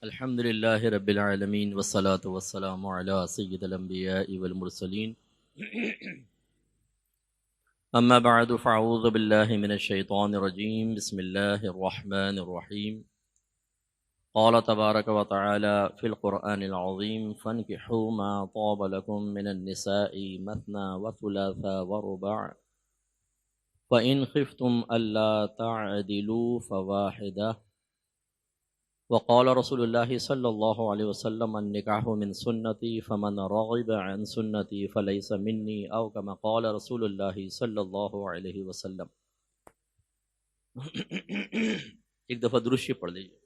الحمد لله رب العالمين والصلاة والسلام على سيد الأنبياء والمرسلين أما بعد فأعوذ بالله من الشيطان الرجيم بسم الله الرحمن الرحيم قال تبارك وتعالى في القرآن العظيم فانكحوا ما طاب لكم من النساء مثنى وثلاث ورباع فإن خفتم ألا تعدلوا فواحدة وقال رسول الله صلى الله عليه وسلم النكاح من سنتي فمن رغب عن سنتي فليس مني أو كما قال رسول الله صلى الله عليه وسلم۔ ایک دفعہ درود شریف پڑھ لیجیے۔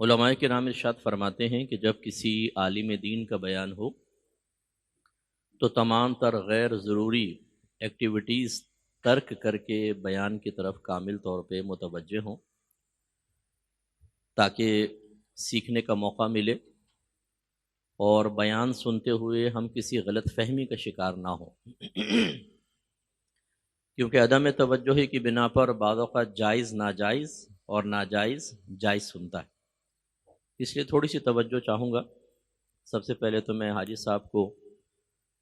علماء کرام ارشاد فرماتے ہیں کہ جب کسی عالم دین کا بیان ہو تو تمام تر غیر ضروری ایکٹیویٹیز ترک کر کے بیان کی طرف کامل طور پہ متوجہ ہوں تاکہ سیکھنے کا موقع ملے اور بیان سنتے ہوئے ہم کسی غلط فہمی کا شکار نہ ہوں، کیونکہ عدم توجہی کی بنا پر بعض اوقات جائز ناجائز اور ناجائز جائز سنتا ہے۔ اس لیے تھوڑی سی توجہ چاہوں گا۔ سب سے پہلے تو میں حاجی صاحب کو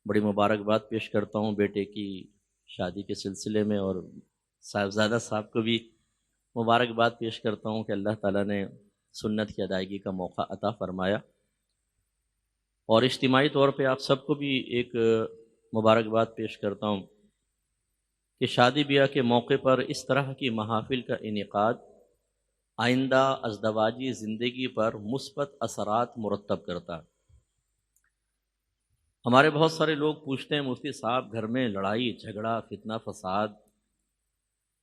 بڑی مبارکباد پیش کرتا ہوں بیٹے کی شادی کے سلسلے میں، اور صاحبزادہ صاحب کو بھی مبارکباد پیش کرتا ہوں کہ اللہ تعالیٰ نے سنت کی ادائیگی کا موقع عطا فرمایا، اور اجتماعی طور پہ آپ سب کو بھی ایک مبارکباد پیش کرتا ہوں کہ شادی بیاہ کے موقع پر اس طرح کی محافل کا انعقاد آئندہ ازدواجی زندگی پر مثبت اثرات مرتب کرتا ہے۔ ہمارے بہت سارے لوگ پوچھتے ہیں مفتی صاحب گھر میں لڑائی جھگڑا فتنہ فساد،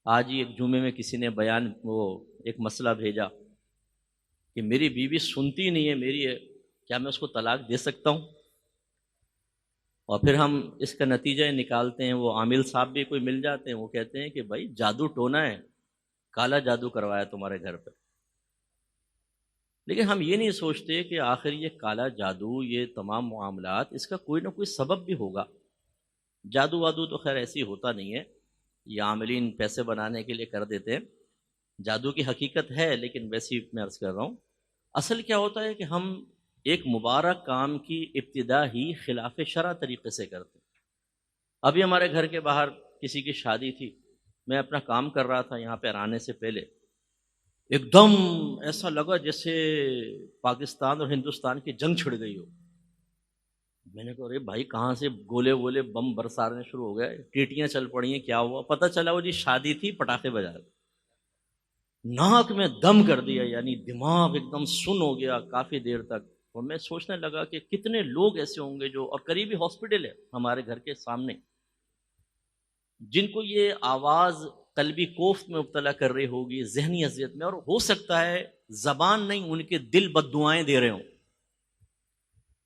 آج ہی ایک جمعے میں کسی نے بیان ایک مسئلہ بھیجا کہ میری بیوی سنتی نہیں ہے میری ہے، کیا میں اس کو طلاق دے سکتا ہوں؟ اور پھر ہم اس کا نتیجہ نکالتے ہیں، وہ عامل صاحب بھی کوئی مل جاتے ہیں، وہ کہتے ہیں کہ بھائی جادو ٹونا ہے، کالا جادو کروایا تمہارے گھر پہ۔ لیکن ہم یہ نہیں سوچتے کہ آخر یہ کالا جادو، یہ تمام معاملات، اس کا کوئی نہ کوئی سبب بھی ہوگا۔ جادو وادو تو خیر ایسی ہوتا نہیں ہے، یہ عاملین پیسے بنانے کے لیے کر دیتے ہیں، جادو کی حقیقت ہے لیکن ویسی میں عرض کر رہا ہوں۔ اصل کیا ہوتا ہے کہ ہم ایک مبارک کام کی ابتدا ہی خلاف شرع طریقے سے کرتے ہیں۔ ابھی ہمارے گھر کے باہر کسی کی شادی تھی، میں اپنا کام کر رہا تھا یہاں پہ آنے سے پہلے، ایک دم ایسا لگا جیسے پاکستان اور ہندوستان کی جنگ چھڑ گئی ہو۔ میں نے کہا ارے بھائی کہاں سے گولے وولے بم برسانے شروع ہو گئے، ٹیٹیاں چل پڑی ہیں، کیا ہوا؟ پتہ چلا وہ جی شادی تھی، پٹاخے بجا رہے، ناک میں دم کر دیا، یعنی دماغ ایک دم سن ہو گیا کافی دیر تک۔ اور میں سوچنے لگا کہ کتنے لوگ ایسے ہوں گے جو، اور قریبی ہاسپٹل ہے ہمارے گھر کے سامنے، جن کو یہ آواز قلبی کوفت میں مبتلا کر رہی ہوگی، ذہنی اذیت میں، اور ہو سکتا ہے زبان نہیں ان کے دل بد دعائیں دے رہے ہوں۔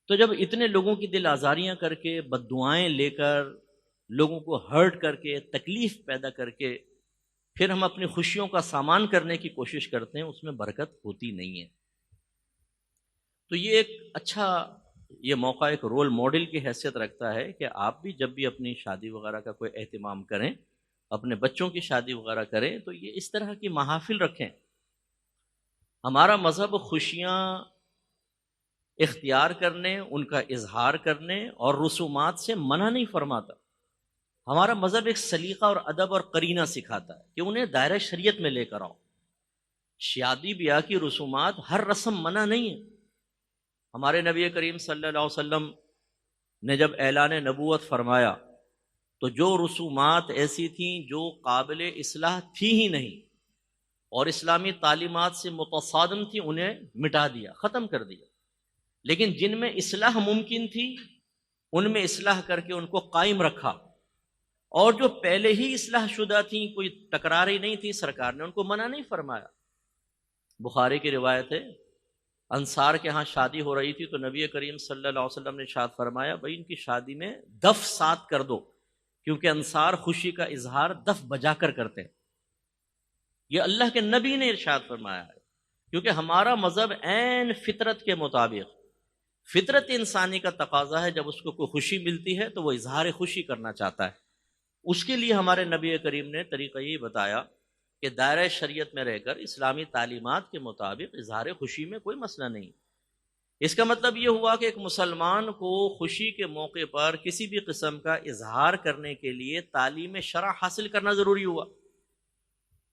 تو جب اتنے لوگوں کی دل آزاریاں کر کے، بد دعائیں لے کر، لوگوں کو ہرٹ کر کے، تکلیف پیدا کر کے پھر ہم اپنی خوشیوں کا سامان کرنے کی کوشش کرتے ہیں، اس میں برکت ہوتی نہیں ہے۔ تو یہ ایک اچھا یہ موقع ایک رول ماڈل کی حیثیت رکھتا ہے کہ آپ بھی جب بھی اپنی شادی وغیرہ کا کوئی اہتمام کریں، اپنے بچوں کی شادی وغیرہ کریں، تو یہ اس طرح کی محافل رکھیں۔ ہمارا مذہب خوشیاں اختیار کرنے، ان کا اظہار کرنے اور رسومات سے منع نہیں فرماتا۔ ہمارا مذہب ایک سلیقہ اور ادب اور قرینہ سکھاتا ہے کہ انہیں دائرہ شریعت میں لے کر آؤ۔ شادی بیاہ کی رسومات ہر رسم منع نہیں ہے۔ ہمارے نبی کریم صلی اللہ علیہ وسلم نے جب اعلان نبوت فرمایا تو جو رسومات ایسی تھیں جو قابل اصلاح تھی ہی نہیں اور اسلامی تعلیمات سے متصادم تھی، انہیں مٹا دیا، ختم کر دیا۔ لیکن جن میں اصلاح ممکن تھی ان میں اصلاح کر کے ان کو قائم رکھا، اور جو پہلے ہی اصلاح شدہ تھیں، کوئی تکرار ہی نہیں تھی، سرکار نے ان کو منع نہیں فرمایا۔ بخاری کی روایت ہے، انصار کے ہاں شادی ہو رہی تھی تو نبی کریم صلی اللہ علیہ وسلم نے ارشاد فرمایا بھائی ان کی شادی میں دف ساتھ کر دو، کیونکہ انصار خوشی کا اظہار دف بجا کر کرتے ہیں۔ یہ اللہ کے نبی نے ارشاد فرمایا ہے، کیونکہ ہمارا مذہب عین فطرت کے مطابق، فطرت انسانی کا تقاضا ہے جب اس کو کوئی خوشی ملتی ہے تو وہ اظہار خوشی کرنا چاہتا ہے. اس کے لیے ہمارے نبی کریم نے طریقہ یہ بتایا کہ دائرہ شریعت میں رہ کر اسلامی تعلیمات کے مطابق اظہار خوشی میں کوئی مسئلہ نہیں. اس کا مطلب یہ ہوا کہ ایک مسلمان کو خوشی کے موقع پر کسی بھی قسم کا اظہار کرنے کے لیے تعلیم شرع حاصل کرنا ضروری ہوا.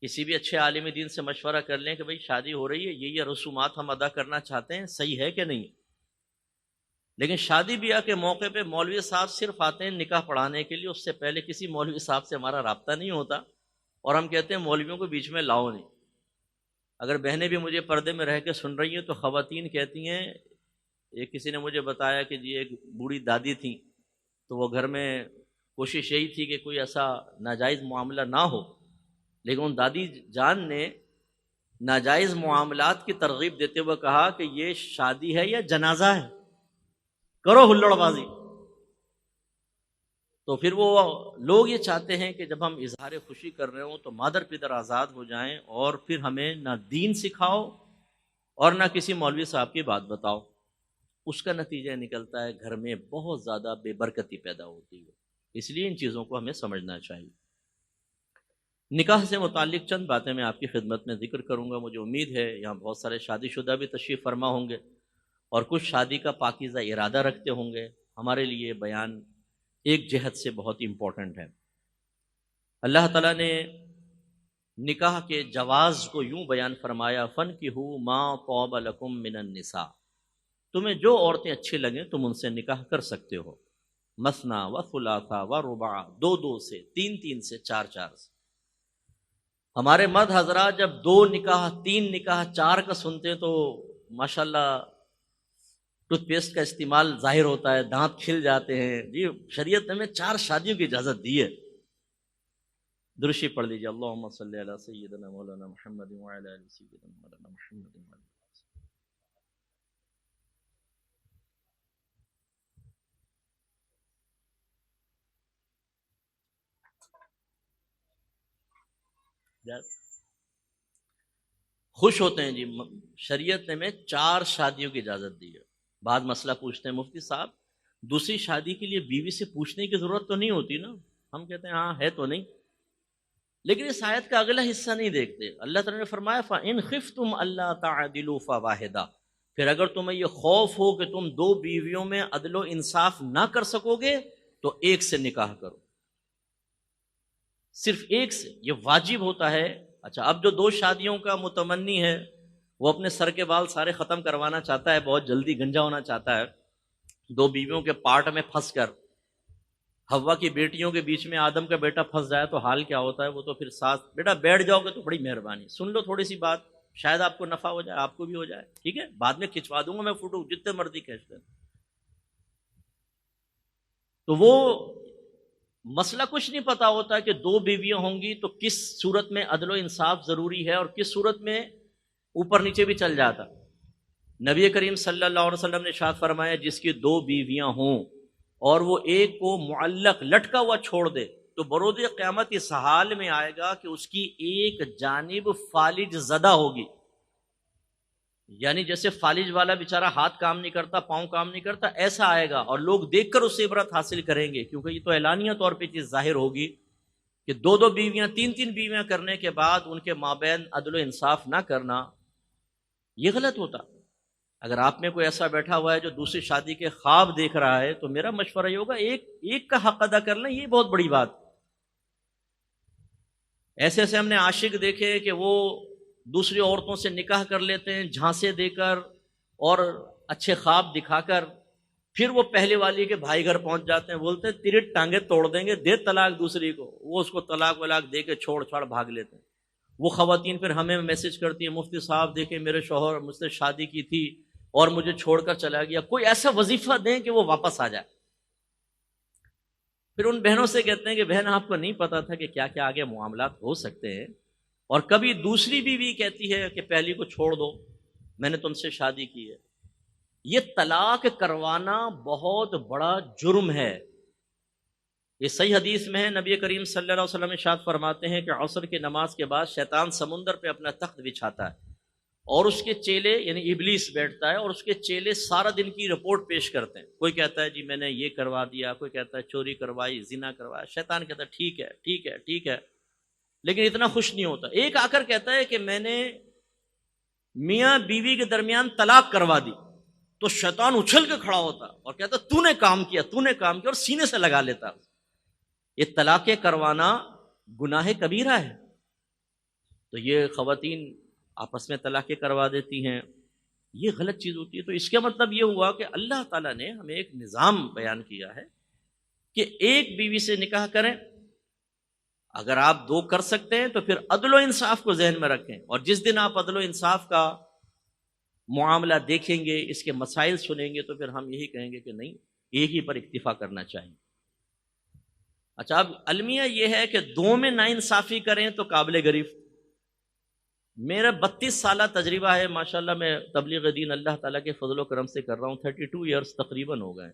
کسی بھی اچھے عالم دین سے مشورہ کر لیں کہ بھئی شادی ہو رہی ہے، یہ رسومات ہم ادا کرنا چاہتے ہیں، صحیح ہے کہ نہیں. لیکن شادی بیاہ کے موقع پہ مولوی صاحب صرف آتے ہیں نکاح پڑھانے کے لیے، اس سے پہلے کسی مولوی صاحب سے ہمارا رابطہ نہیں ہوتا، اور ہم کہتے ہیں مولویوں کو بیچ میں لاؤ نہیں. اگر بہنیں بھی مجھے پردے میں رہ کے سن رہی ہیں تو خواتین کہتی ہیں، ایک کسی نے مجھے بتایا کہ جی ایک بوڑھی دادی تھیں تو وہ گھر میں کوشش یہی تھی کہ کوئی ایسا ناجائز معاملہ نہ ہو، لیکن ان دادی جان نے ناجائز معاملات کی ترغیب دیتے ہوئے کہا کہ یہ شادی ہے یا جنازہ ہے، کرو ہلڑ بازی. تو پھر وہ لوگ یہ چاہتے ہیں کہ جب ہم اظہار خوشی کر رہے ہوں تو مادر پدر آزاد ہو جائیں، اور پھر ہمیں نہ دین سکھاؤ اور نہ کسی مولوی صاحب کی بات بتاؤ. اس کا نتیجہ نکلتا ہے گھر میں بہت زیادہ بے برکتی پیدا ہوتی ہے. اس لیے ان چیزوں کو ہمیں سمجھنا چاہیے. نکاح سے متعلق چند باتیں میں آپ کی خدمت میں ذکر کروں گا. مجھے امید ہے یہاں بہت سارے شادی شدہ بھی تشریف فرما ہوں گے اور کچھ شادی کا پاکیزہ ارادہ رکھتے ہوں گے. ہمارے لیے بیان ایک جہت سے بہت امپورٹنٹ ہے. اللہ تعالیٰ نے نکاح کے جواز کو یوں بیان فرمایا، فَانْكِحُوا مَا طَابَ لَكُم مِّنَ النِّسَاءِ، تمہیں جو عورتیں اچھی لگیں تم ان سے نکاح کر سکتے ہو. مثنا و ثلاثا و رباع، دو دو سے، تین تین سے، چار چار سے. ہمارے مرد حضرات جب دو نکاح، تین نکاح، چار کا سنتے ہیں تو ماشاءاللہ ٹوتھ پیسٹ کا استعمال ظاہر ہوتا ہے، دانت کھل جاتے ہیں. جی شریعت نے ہمیں 4 شادیوں کی اجازت دی ہے. درشی پڑھ لیجیے، اللہم صلی علی سیدنا مولانا محمد وعلی آل سیدنا مولانا محمد. خوش ہوتے ہیں جی، شریعت نے ہمیں 4 شادیوں کی اجازت دی ہے. بعد مسئلہ پوچھتے ہیں مفتی صاحب دوسری شادی کے لیے بیوی سے پوچھنے کی ضرورت تو نہیں ہوتی نا؟ ہم کہتے ہیں ہاں ہے تو نہیں، لیکن اس آیت کا اگلا حصہ نہیں دیکھتے. اللہ تعالیٰ نے فرمایا فَإِنْ خِفْتُمْ أَلَّا تَعْدِلُوا فَوَاحِدًا، پھر اگر تمہیں یہ خوف ہو کہ تم 2 بیویوں میں عدل و انصاف نہ کر سکو گے تو ایک سے نکاح کرو، صرف ایک سے. یہ واجب ہوتا ہے. اچھا اب جو 2 شادیوں کا متمنی ہے وہ اپنے سر کے بال سارے ختم کروانا چاہتا ہے، بہت جلدی گنجا ہونا چاہتا ہے، 2 بیویوں کے پارٹ میں پھنس کر حوا کی بیٹیوں کے بیچ میں آدم کا بیٹا پھنس جائے تو حال کیا ہوتا ہے. وہ تو پھر ساتھ بیٹا بیٹھ جاؤ گے تو بڑی مہربانی، سن لو تھوڑی سی بات، شاید آپ کو نفع ہو جائے، آپ کو بھی ہو جائے، ٹھیک ہے بعد میں کھنچوا دوں گا میں فوٹو، جتنے مرضی کھینچ لیں. تو وہ مسئلہ کچھ نہیں پتا ہوتا کہ 2 بیویاں ہوں گی تو کس صورت میں عدل و انصاف ضروری ہے اور کس صورت میں اوپر نیچے بھی چل جاتا. نبی کریم صلی اللہ علیہ وسلم نے ارشاد فرمایا جس کی 2 بیویاں ہوں اور وہ ایک کو معلق لٹکا ہوا چھوڑ دے تو بروز قیامت اس حال میں آئے گا کہ اس کی ایک جانب فالج زدہ ہوگی. یعنی جیسے فالج والا بیچارہ ہاتھ کام نہیں کرتا، پاؤں کام نہیں کرتا، ایسا آئے گا اور لوگ دیکھ کر اس سے عبرت حاصل کریں گے، کیونکہ یہ تو اعلانیہ طور پہ چیز ظاہر ہوگی کہ 2 بیویاں، 3 بیویاں کرنے کے بعد ان کے مابین عدل و انصاف نہ کرنا یہ غلط ہوتا. اگر آپ میں کوئی ایسا بیٹھا ہوا ہے جو دوسری شادی کے خواب دیکھ رہا ہے تو میرا مشورہ یہ ہوگا ایک کا حق ادا کر لیں، یہ بہت بڑی بات. ایسے ایسے ہم نے عاشق دیکھے کہ وہ دوسری عورتوں سے نکاح کر لیتے ہیں جھانسے دے کر اور اچھے خواب دکھا کر، پھر وہ پہلے والی کے بھائی گھر پہنچ جاتے ہیں، بولتے ہیں تیرے ٹانگیں توڑ دیں گے، دے طلاق دوسری کو. وہ اس کو طلاق ولاق دے کے چھوڑ چھاڑ بھاگ لیتے ہیں. وہ خواتین پھر ہمیں میسج کرتی ہیں مفتی صاحب دیکھیں میرے شوہر مجھ سے شادی کی تھی اور مجھے چھوڑ کر چلا گیا، کوئی ایسا وظیفہ دیں کہ وہ واپس آ جائے. پھر ان بہنوں سے کہتے ہیں کہ بہن آپ کو نہیں پتا تھا کہ کیا کیا آگے معاملات ہو سکتے ہیں. اور کبھی دوسری بیوی کہتی ہے کہ پہلی کو چھوڑ دو، میں نے تم سے شادی کی ہے. یہ طلاق کروانا بہت بڑا جرم ہے. یہ صحیح حدیث میں ہے، نبی کریم صلی اللہ علیہ وسلم ارشاد فرماتے ہیں کہ عصر کی نماز کے بعد شیطان سمندر پہ اپنا تخت بچھاتا ہے اور اس کے چیلے یعنی ابلیس بیٹھتا ہے اور اس کے چیلے سارا دن کی رپورٹ پیش کرتے ہیں. کوئی کہتا ہے جی میں نے یہ کروا دیا, کوئی کہتا ہے چوری کروائی, زنا کروایا. شیطان کہتا ہے ٹھیک ہے ٹھیک ہے ٹھیک ہے, لیکن اتنا خوش نہیں ہوتا. ایک آ کر کہتا ہے کہ میں نے میاں بیوی کے درمیان طلاق کروا دی, تو شیطان اچھل کے کھڑا ہوتا اور کہتا تو نے کام کیا, تو نے کام کیا, اور سینے سے لگا لیتا. یہ طلاقیں کروانا گناہ کبیرہ ہے. تو یہ خواتین آپس میں طلاقیں کروا دیتی ہیں, یہ غلط چیز ہوتی ہے. تو اس کا مطلب یہ ہوا کہ اللہ تعالیٰ نے ہمیں ایک نظام بیان کیا ہے کہ ایک بیوی سے نکاح کریں. اگر آپ 2 کر سکتے ہیں تو پھر عدل و انصاف کو ذہن میں رکھیں, اور جس دن آپ عدل و انصاف کا معاملہ دیکھیں گے, اس کے مسائل سنیں گے, تو پھر ہم یہی کہیں گے کہ نہیں, ایک ہی پر اکتفا کرنا چاہیے. اچھا, اب المیہ یہ ہے کہ 2 میں ناانصافی کریں تو قابل گریفت. میرا 32 سالہ تجربہ ہے ماشاءاللہ, میں تبلیغ دین اللہ تعالیٰ کے فضل و کرم سے کر رہا ہوں. 32 ایئرس تقریباً ہو گئے.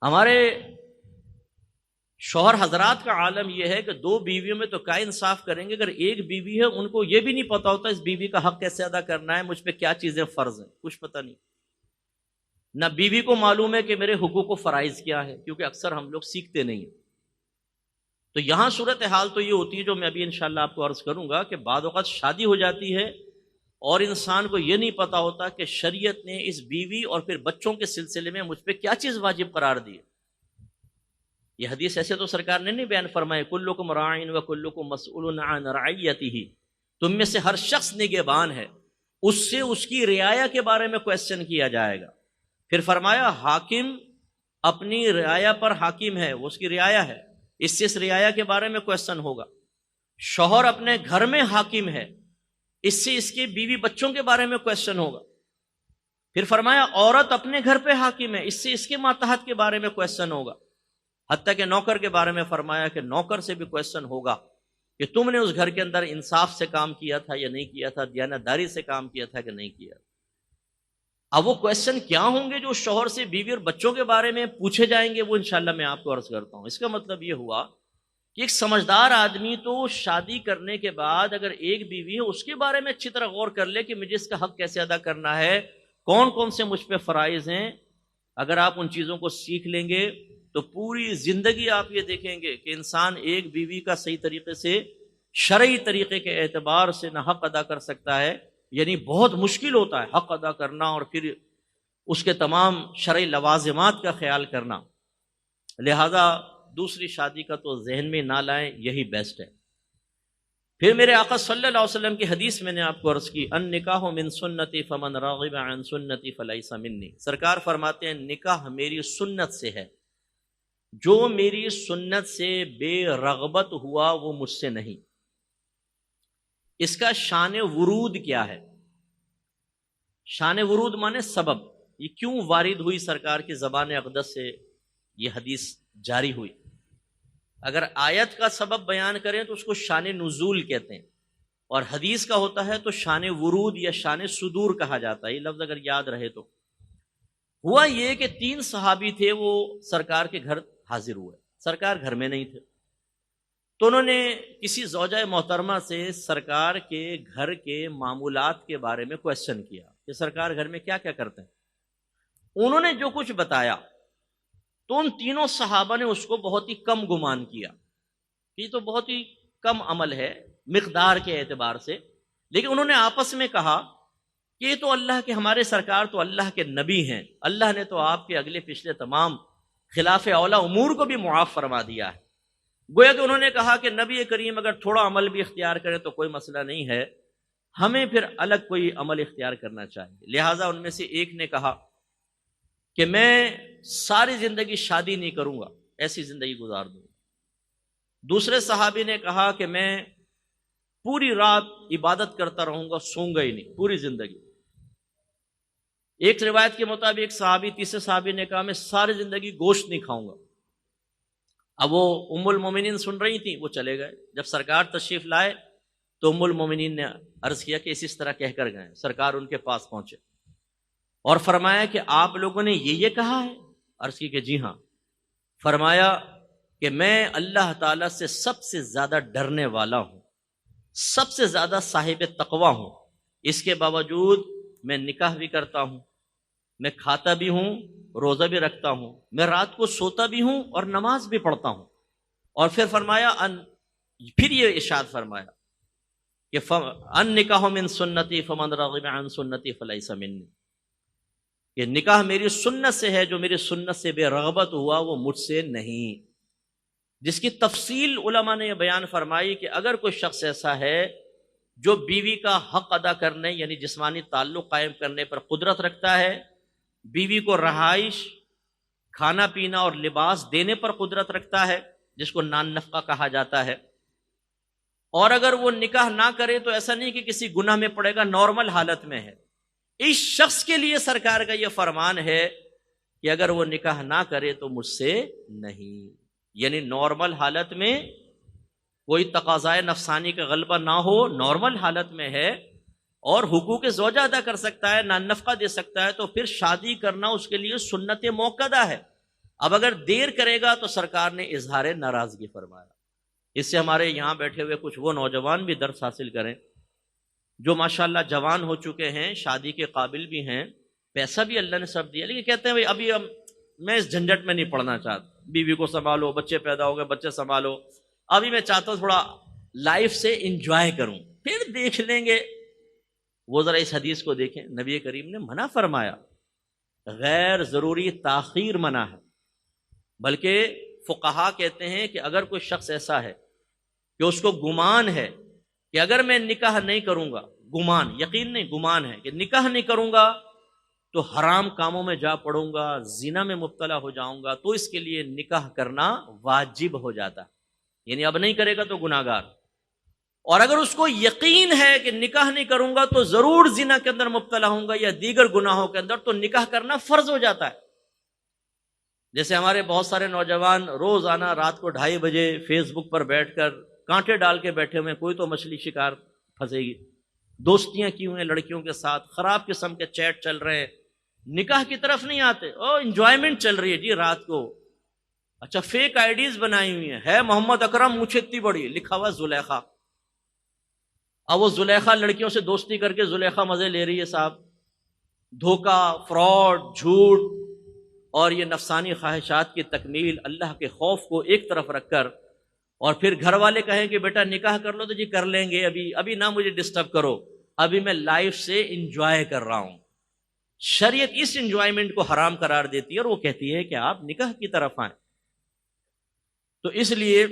ہمارے شوہر حضرات کا عالم یہ ہے کہ 2 بیویوں میں تو کا انصاف کریں گے, اگر ایک بیوی ہے ان کو یہ بھی نہیں پتا ہوتا اس بیوی کا حق کیسے ادا کرنا ہے, مجھ پہ کیا چیزیں فرض ہیں, کچھ پتہ نہیں. نہ بیوی کو معلوم ہے کہ میرے حقوق و فرائض کیا ہے, کیونکہ اکثر ہم لوگ سیکھتے نہیں ہیں. تو یہاں صورتحال تو یہ ہوتی ہے جو میں ابھی انشاءاللہ آپ کو عرض کروں گا کہ بعض اوقات شادی ہو جاتی ہے اور انسان کو یہ نہیں پتا ہوتا کہ شریعت نے اس بیوی اور پھر بچوں کے سلسلے میں مجھ پہ کیا چیز واجب قرار دی ہے. یہ حدیث ایسے تو سرکار نے نہیں بیان فرمائے کلکم راعٍ وکلکم مسئول عن رعیتہ, تم میں سے ہر شخص نگہبان ہے, اس سے اس کی رعایا کے بارے میں کویسچن کیا جائے گا. پھر فرمایا حاکم اپنی رعایا پر حاکم ہے, وہ اس کی رعایا ہے, اس سے اس رعایا کے بارے میں کویسچن ہوگا. شوہر اپنے گھر میں حاکم ہے, اس سے اس کے بیوی بچوں کے بارے میں کویسچن ہوگا. پھر فرمایا عورت اپنے گھر پہ حاکم ہے, اس سے اس کے ماتحت کے بارے میں کویسچن ہوگا. حتیٰ کہ نوکر کے بارے میں فرمایا کہ نوکر سے بھی کویسچن ہوگا کہ تم نے اس گھر کے اندر انصاف سے کام کیا تھا یا نہیں کیا تھا, دیانتداری سے کام کیا تھا کہ نہیں کیا. اب وہ کویسچن کیا ہوں گے جو شوہر سے بیوی اور بچوں کے بارے میں پوچھے جائیں گے, وہ انشاءاللہ میں آپ کو عرض کرتا ہوں. اس کا مطلب یہ ہوا کہ ایک سمجھدار آدمی تو شادی کرنے کے بعد اگر ایک بیوی ہے اس کے بارے میں اچھی طرح غور کر لے کہ مجھے اس کا حق کیسے ادا کرنا ہے, کون کون سے مجھ پہ فرائض ہیں. اگر آپ ان چیزوں کو سیکھ لیں گے تو پوری زندگی آپ یہ دیکھیں گے کہ انسان ایک بیوی کا صحیح طریقے سے شرعی طریقے کے اعتبار سے نہ حق ادا کر سکتا ہے. یعنی بہت مشکل ہوتا ہے حق ادا کرنا اور پھر اس کے تمام شرعی لوازمات کا خیال کرنا. لہذا دوسری شادی کا تو ذہن میں نہ لائیں, یہی بیسٹ ہے. پھر میرے آقا صلی اللہ علیہ وسلم کی حدیث میں نے آپ کو عرض کی النکاح من سنتی فمن راغب عن سنتی فلیس منی. سرکار فرماتے ہیں نکاح میری سنت سے ہے, جو میری سنت سے بے رغبت ہوا وہ مجھ سے نہیں. اس کا شان ورود کیا ہے؟ شان ورود مانے سبب, یہ کیوں وارد ہوئی سرکار کی زبان اقدس سے یہ حدیث جاری ہوئی. اگر آیت کا سبب بیان کریں تو اس کو شان نزول کہتے ہیں, اور حدیث کا ہوتا ہے تو شان ورود یا شان صدور کہا جاتا ہے. یہ لفظ اگر یاد رہے تو ہوا یہ کہ 3 صحابی تھے, وہ سرکار کے گھر حاضر ہوئے. سرکار گھر میں نہیں تھے, تو انہوں نے کسی زوجہ محترمہ سے سرکار کے گھر کے معمولات کے بارے میں کویسچن کیا کہ سرکار گھر میں کیا کیا کرتے ہیں. انہوں نے جو کچھ بتایا تو ان تینوں صحابہ نے اس کو بہت ہی کم گمان کیا کہ یہ تو بہت ہی کم عمل ہے مقدار کے اعتبار سے. لیکن انہوں نے آپس میں کہا کہ یہ تو اللہ کے, ہمارے سرکار تو اللہ کے نبی ہیں, اللہ نے تو آپ کے اگلے پچھلے تمام خلاف اولا امور کو بھی معاف فرما دیا ہے. گویا کہ انہوں نے کہا کہ نبی کریم اگر تھوڑا عمل بھی اختیار کرے تو کوئی مسئلہ نہیں ہے, ہمیں پھر الگ کوئی عمل اختیار کرنا چاہیے. لہٰذا ان میں سے ایک نے کہا کہ میں ساری زندگی شادی نہیں کروں گا, ایسی زندگی گزار دوں گا. دوسرے صحابی نے کہا کہ میں پوری رات عبادت کرتا رہوں گا, سوں گا ہی نہیں پوری زندگی. ایک روایت کے مطابق صحابی, تیسرے صحابی نے کہا میں ساری زندگی گوشت نہیں کھاؤں گا. اب وہ ام المومنین سن رہی تھیں, وہ چلے گئے. جب سرکار تشریف لائے تو ام المومنین نے عرض کیا کہ اس طرح کہہ کر گئے. سرکار ان کے پاس پہنچے اور فرمایا کہ آپ لوگوں نے یہ کہا ہے؟ عرض کی کہ جی ہاں. فرمایا کہ میں اللہ تعالیٰ سے سب سے زیادہ ڈرنے والا ہوں, سب سے زیادہ صاحب تقویٰ ہوں, اس کے باوجود میں نکاح بھی کرتا ہوں، میں کھاتا بھی ہوں، روزہ بھی رکھتا ہوں، میں رات کو سوتا بھی ہوں اور نماز بھی پڑھتا ہوں۔ اور پھر فرمایا پھر یہ ارشاد فرمایا کہ ان نکاح من سنتی فمن رغب عن سنتی فلیس منی، کہ نکاح میری سنت سے ہے، جو میری سنت سے بے رغبت ہوا وہ مجھ سے نہیں۔ جس کی تفصیل علماء نے یہ بیان فرمائی کہ اگر کوئی شخص ایسا ہے جو بیوی کا حق ادا کرنے یعنی جسمانی تعلق قائم کرنے پر قدرت رکھتا ہے، بیوی کو رہائش، کھانا پینا اور لباس دینے پر قدرت رکھتا ہے، جس کو نان نفقہ کہا جاتا ہے، اور اگر وہ نکاح نہ کرے تو ایسا نہیں کہ کسی گناہ میں پڑے گا، نارمل حالت میں ہے، اس شخص کے لیے سرکار کا یہ فرمان ہے کہ اگر وہ نکاح نہ کرے تو مجھ سے نہیں، یعنی نارمل حالت میں کوئی تقاضائے نفسانی کا غلبہ نہ ہو، نارمل حالت میں ہے اور حقوق زوجہ ادا کر سکتا ہے، نان نفقہ دے سکتا ہے، تو پھر شادی کرنا اس کے لیے سنت موقدہ ہے۔ اب اگر دیر کرے گا تو سرکار نے اظہار ناراضگی فرمایا۔ اس سے ہمارے یہاں بیٹھے ہوئے کچھ وہ نوجوان بھی درس حاصل کریں جو ماشاءاللہ جوان ہو چکے ہیں، شادی کے قابل بھی ہیں، پیسہ بھی اللہ نے سب دیا، لیکن کہتے ہیں بھائی ابھی میں اس جھنجٹ میں نہیں پڑنا چاہتا، بیوی کو سنبھالو، بچے پیدا ہو گئے، بچے سنبھالو، ابھی میں چاہتا ہوں تھوڑا لائف سے انجوائے کروں، پھر دیکھ لیں گے۔ وہ ذرا اس حدیث کو دیکھیں، نبی کریم نے منع فرمایا، غیر ضروری تاخیر منع ہے۔ بلکہ فقہا کہتے ہیں کہ اگر کوئی شخص ایسا ہے کہ اس کو گمان ہے کہ اگر میں نکاح نہیں کروں گا، گمان، یقین نہیں، گمان ہے کہ نکاح نہیں کروں گا تو حرام کاموں میں جا پڑوں گا، زنا میں مبتلا ہو جاؤں گا، تو اس کے لیے نکاح کرنا واجب ہو جاتا ہے، یعنی اب نہیں کرے گا تو گناہگار۔ اور اگر اس کو یقین ہے کہ نکاح نہیں کروں گا تو ضرور زنا کے اندر مبتلا ہوں گا یا دیگر گناہوں کے اندر، تو نکاح کرنا فرض ہو جاتا ہے۔ جیسے ہمارے بہت سارے نوجوان روزانہ رات کو 2:30 بجے فیس بک پر بیٹھ کر کانٹے ڈال کے بیٹھے ہوئے، کوئی تو مچھلی شکار پھنسے گی، دوستیاں کی ہوئے لڑکیوں کے ساتھ، خراب قسم کے چیٹ چل رہے ہیں، نکاح کی طرف نہیں آتے، انجوائمنٹ چل رہی ہے جی رات کو، اچھا فیک آئیڈیز بنائی ہوئی ہیں، ہے محمد اکرم مجھ اتنی بڑی، لکھا ہوا زلیخا، اب وہ زلیخا لڑکیوں سے دوستی کر کے زلیخا مزے لے رہی ہے صاحب، دھوکہ، فراڈ، جھوٹ اور یہ نفسانی خواہشات کی تکمیل، اللہ کے خوف کو ایک طرف رکھ کر، اور پھر گھر والے کہیں کہ بیٹا نکاح کر لو تو جی کر لیں گے، ابھی نہ مجھے ڈسٹرب کرو، ابھی میں لائف سے انجوائے کر رہا ہوں۔ شریعت اس انجوائمنٹ کو حرام قرار دیتی ہے اور وہ کہتی ہے کہ آپ نکاح کی طرف آئیں۔ تو اس لیے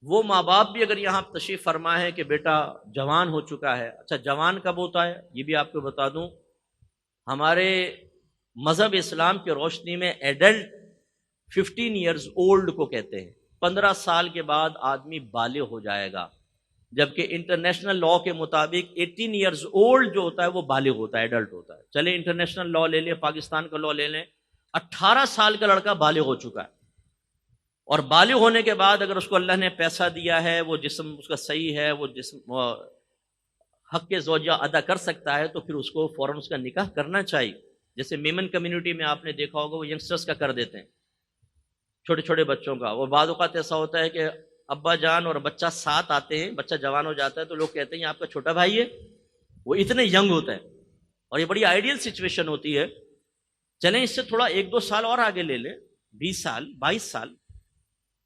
وہ ماں باپ بھی اگر یہاں تشریف فرما ہے کہ بیٹا جوان ہو چکا ہے، اچھا جوان کب ہوتا ہے یہ بھی آپ کو بتا دوں، ہمارے مذہب اسلام کی روشنی میں ایڈلٹ 15 ایئرز اولڈ کو کہتے ہیں، 15 سال کے بعد آدمی بالغ ہو جائے گا، جبکہ انٹرنیشنل لا کے مطابق 18 ایئرز اولڈ جو ہوتا ہے وہ بالغ ہوتا ہے، ایڈلٹ ہوتا ہے۔ چلے انٹرنیشنل لا لے لیں، پاکستان کا لا لے لیں، 18 سال کا لڑکا بالغ ہو چکا ہے، اور بالغ ہونے کے بعد اگر اس کو اللہ نے پیسہ دیا ہے، وہ جسم اس کا صحیح ہے، وہ جسم حق کے زوجہ ادا کر سکتا ہے، تو پھر اس کو فوراً اس کا نکاح کرنا چاہیے۔ جیسے میمن کمیونٹی میں آپ نے دیکھا ہوگا وہ ینگسٹرز کا کر دیتے ہیں، چھوٹے چھوٹے بچوں کا، اور بعض اوقات ایسا ہوتا ہے کہ ابا جان اور بچہ ساتھ آتے ہیں، بچہ جوان ہو جاتا ہے تو لوگ کہتے ہیں یہ آپ کا چھوٹا بھائی ہے، وہ اتنے ینگ ہوتا ہے، اور یہ بڑی آئیڈیل سچویشن ہوتی ہے۔ چلیں اس سے تھوڑا 1-2 سال اور آگے لے لیں، 20 سال 22 سال،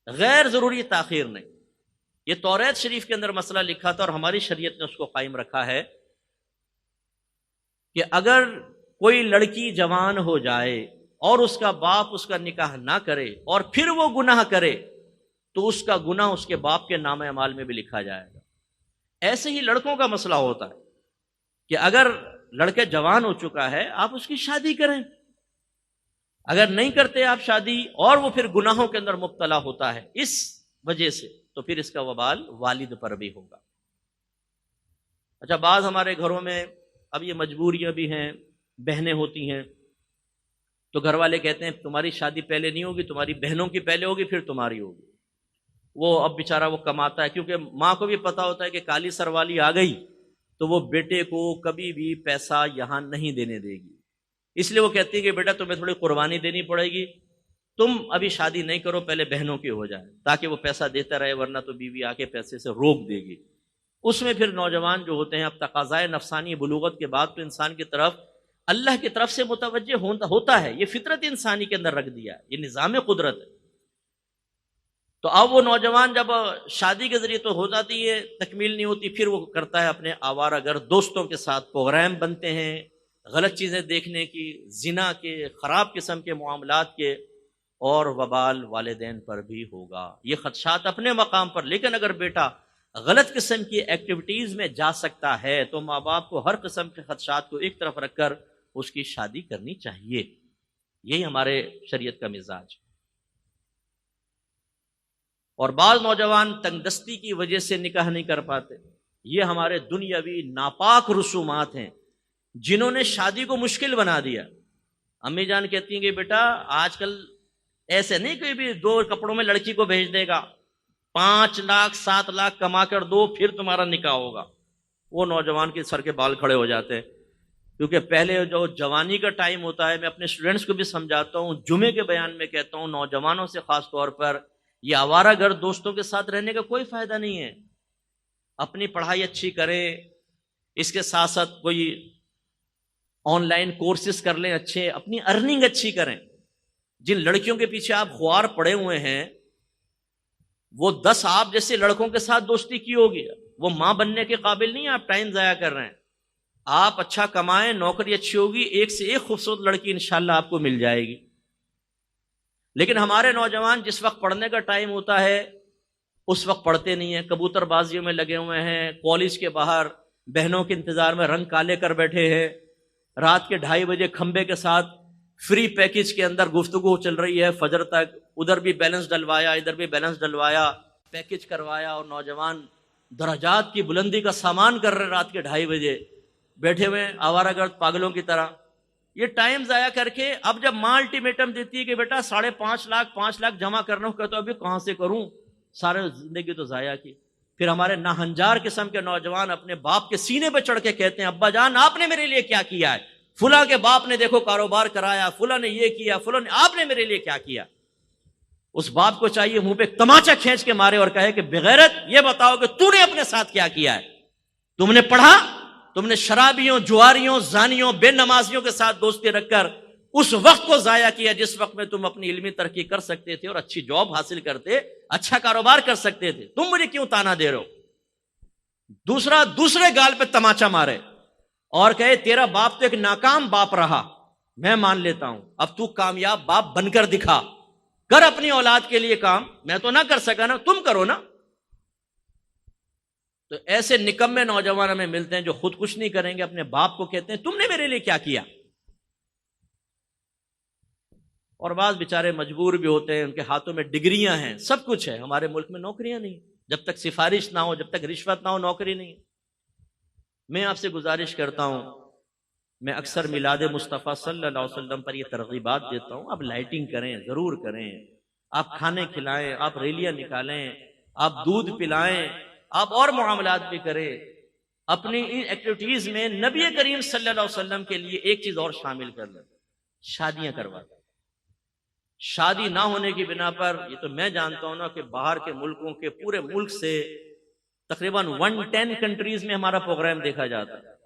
غیر ضروری تاخیر نہیں۔ یہ توریت شریف کے اندر مسئلہ لکھا تھا اور ہماری شریعت نے اس کو قائم رکھا ہے کہ اگر کوئی لڑکی جوان ہو جائے اور اس کا باپ اس کا نکاح نہ کرے اور پھر وہ گناہ کرے تو اس کا گناہ اس کے باپ کے نام اعمال میں بھی لکھا جائے گا۔ ایسے ہی لڑکوں کا مسئلہ ہوتا ہے کہ اگر لڑکے جوان ہو چکا ہے آپ اس کی شادی کریں، اگر نہیں کرتے آپ شادی اور وہ پھر گناہوں کے اندر مبتلا ہوتا ہے اس وجہ سے، تو پھر اس کا وبال والد پر بھی ہوگا۔ اچھا بعض ہمارے گھروں میں اب یہ مجبوریاں بھی ہیں، بہنیں ہوتی ہیں تو گھر والے کہتے ہیں تمہاری شادی پہلے نہیں ہوگی، تمہاری بہنوں کی پہلے ہوگی پھر تمہاری ہوگی۔ وہ اب بیچارہ وہ کماتا ہے، کیونکہ ماں کو بھی پتا ہوتا ہے کہ کالی سر والی آ گئی تو وہ بیٹے کو کبھی بھی پیسہ یہاں نہیں دینے دے گی، اس لیے وہ کہتی ہے کہ بیٹا تمہیں تھوڑی قربانی دینی پڑے گی، تم ابھی شادی نہیں کرو، پہلے بہنوں کی ہو جائے تاکہ وہ پیسہ دیتا رہے، ورنہ تو بیوی آ کے پیسے سے روک دے گی۔ اس میں پھر نوجوان جو ہوتے ہیں اب تقاضائے نفسانی بلوغت کے بعد تو انسان کی طرف اللہ کی طرف سے متوجہ ہوتا ہے، یہ فطرت انسانی کے اندر رکھ دیا ہے، یہ نظام قدرت ہے۔ تو اب وہ نوجوان جب شادی کے ذریعے تو ہو جاتی ہے، تکمیل نہیں ہوتی، پھر وہ کرتا ہے اپنے آوارہ گرد دوستوں کے ساتھ پروگرام بنتے ہیں غلط چیزیں دیکھنے کی، زنا کے، خراب قسم کے معاملات کے، اور وبال والدین پر بھی ہوگا۔ یہ خدشات اپنے مقام پر، لیکن اگر بیٹا غلط قسم کی ایکٹیویٹیز میں جا سکتا ہے تو ماں باپ کو ہر قسم کے خدشات کو ایک طرف رکھ کر اس کی شادی کرنی چاہیے۔ یہی ہمارے شریعت کا مزاج۔ اور بعض نوجوان تنگ دستی کی وجہ سے نکاح نہیں کر پاتے، یہ ہمارے دنیاوی ناپاک رسومات ہیں جنہوں نے شادی کو مشکل بنا دیا۔ امی جان کہتی ہیں کہ بیٹا آج کل ایسے نہیں کوئی بھی دو کپڑوں میں لڑکی کو بھیج دے گا، 5 لاکھ 7 لاکھ کما کر دو پھر تمہارا نکاح ہوگا۔ وہ نوجوان کے سر کے بال کھڑے ہو جاتے ہیں، کیونکہ پہلے جو جوانی کا ٹائم ہوتا ہے، میں اپنے اسٹوڈنٹس کو بھی سمجھاتا ہوں، جمعے کے بیان میں کہتا ہوں نوجوانوں سے خاص طور پر، یہ آوارہ گرد دوستوں کے ساتھ رہنے کا کوئی فائدہ نہیں ہے۔ اپنی پڑھائی اچھی کریں، اس کے ساتھ ساتھ کوئی آن لائن کورسز کر لیں اچھے، اپنی ارننگ اچھی کریں۔ جن لڑکیوں کے پیچھے آپ خوار پڑے ہوئے ہیں، وہ 10 آپ جیسے لڑکوں کے ساتھ دوستی کی ہوگی، وہ ماں بننے کے قابل نہیں، آپ ٹائم ضائع کر رہے ہیں۔ آپ اچھا کمائیں، نوکری اچھی ہوگی، ایک سے ایک خوبصورت لڑکی انشاءاللہ آپ کو مل جائے گی۔ لیکن ہمارے نوجوان جس وقت پڑھنے کا ٹائم ہوتا ہے اس وقت پڑھتے نہیں ہیں، کبوتر بازیوں میں لگے ہوئے ہیں، کالج کے باہر بہنوں کے انتظار میں رنگ کالے کر بیٹھے ہیں، رات کے 2:30 بجے کھمبے کے ساتھ فری پیکج کے اندر گفتگو چل رہی ہے فجر تک، ادھر بھی بیلنس ڈلوایا ادھر بھی بیلنس ڈلوایا، پیکج کروایا، اور نوجوان درجات کی بلندی کا سامان کر رہے رات کے 2:30 بجے بیٹھے ہوئے آوارہ گرد پاگلوں کی طرح۔ یہ ٹائم ضائع کر کے اب جب ماں الٹیمیٹم دیتی ہے کہ بیٹا 5.5 لاکھ 5 لاکھ جمع کرنا ہو، کہتا ابھی کہاں سے کروں، سارے زندگی تو ضائع کی۔ پھر ہمارے ناہنجار قسم کے نوجوان اپنے باپ کے سینے پہ چڑھ کے کہتے ہیں ابا جان آپ نے میرے لیے کیا کیا ہے، فلاں کے باپ نے دیکھو کاروبار کرایا، فلاں نے یہ کیا، فلاں نے، آپ نے میرے لیے کیا کیا۔ اس باپ کو چاہیے منہ پہ تماچا کھینچ کے مارے اور کہے کہ بغیرت یہ بتاؤ کہ تو نے اپنے ساتھ کیا کیا ہے، تم نے پڑھا، تم نے شرابیوں، جواریوں، زانیوں، بے نمازیوں کے ساتھ دوستی رکھ کر اس وقت کو ضائع کیا جس وقت میں تم اپنی علمی ترقی کر سکتے تھے اور اچھی جاب حاصل کرتے، اچھا کاروبار کر سکتے تھے، تم مجھے کیوں تانا دے رہے ہو۔ دوسرے گال پہ تماچا مارے اور کہے تیرا باپ تو ایک ناکام باپ رہا، میں مان لیتا ہوں، اب تو کامیاب باپ بن کر دکھا، کر اپنی اولاد کے لیے کام، میں تو نہ کر سکا نا، تم کرو نا۔ تو ایسے نکمے نوجوان ہمیں ملتے ہیں جو خود کچھ نہیں کریں گے، اپنے باپ کو کہتے ہیں تم نے میرے لیے کیا کیا۔ اور بعض بیچارے مجبور بھی ہوتے ہیں، ان کے ہاتھوں میں ڈگریاں ہیں، سب کچھ ہے، ہمارے ملک میں نوکریاں نہیں، جب تک سفارش نہ ہو، جب تک رشوت نہ ہو، نوکری نہیں۔ میں آپ سے گزارش کرتا ہوں، میں اکثر میلاد مصطفیٰ صلی اللہ علیہ وسلم پر یہ ترغیبات دیتا ہوں، آپ لائٹنگ کریں، ضرور کریں، آپ کھانے کھلائیں، آپ ریلیاں نکالیں، آپ دودھ پلائیں، آپ اور معاملات بھی کریں۔ اپنی ان ایکٹیویٹیز میں نبی کریم صلی اللہ علیہ وسلم کے لیے ایک چیز اور شامل کر لیں، شادیاں کروا دیں۔ شادی نہ ہونے کی بنا پر، یہ تو میں جانتا ہوں نا کہ باہر کے ملکوں کے پورے ملک سے تقریباً 110 کنٹریز میں ہمارا پروگرام دیکھا جاتا ہے۔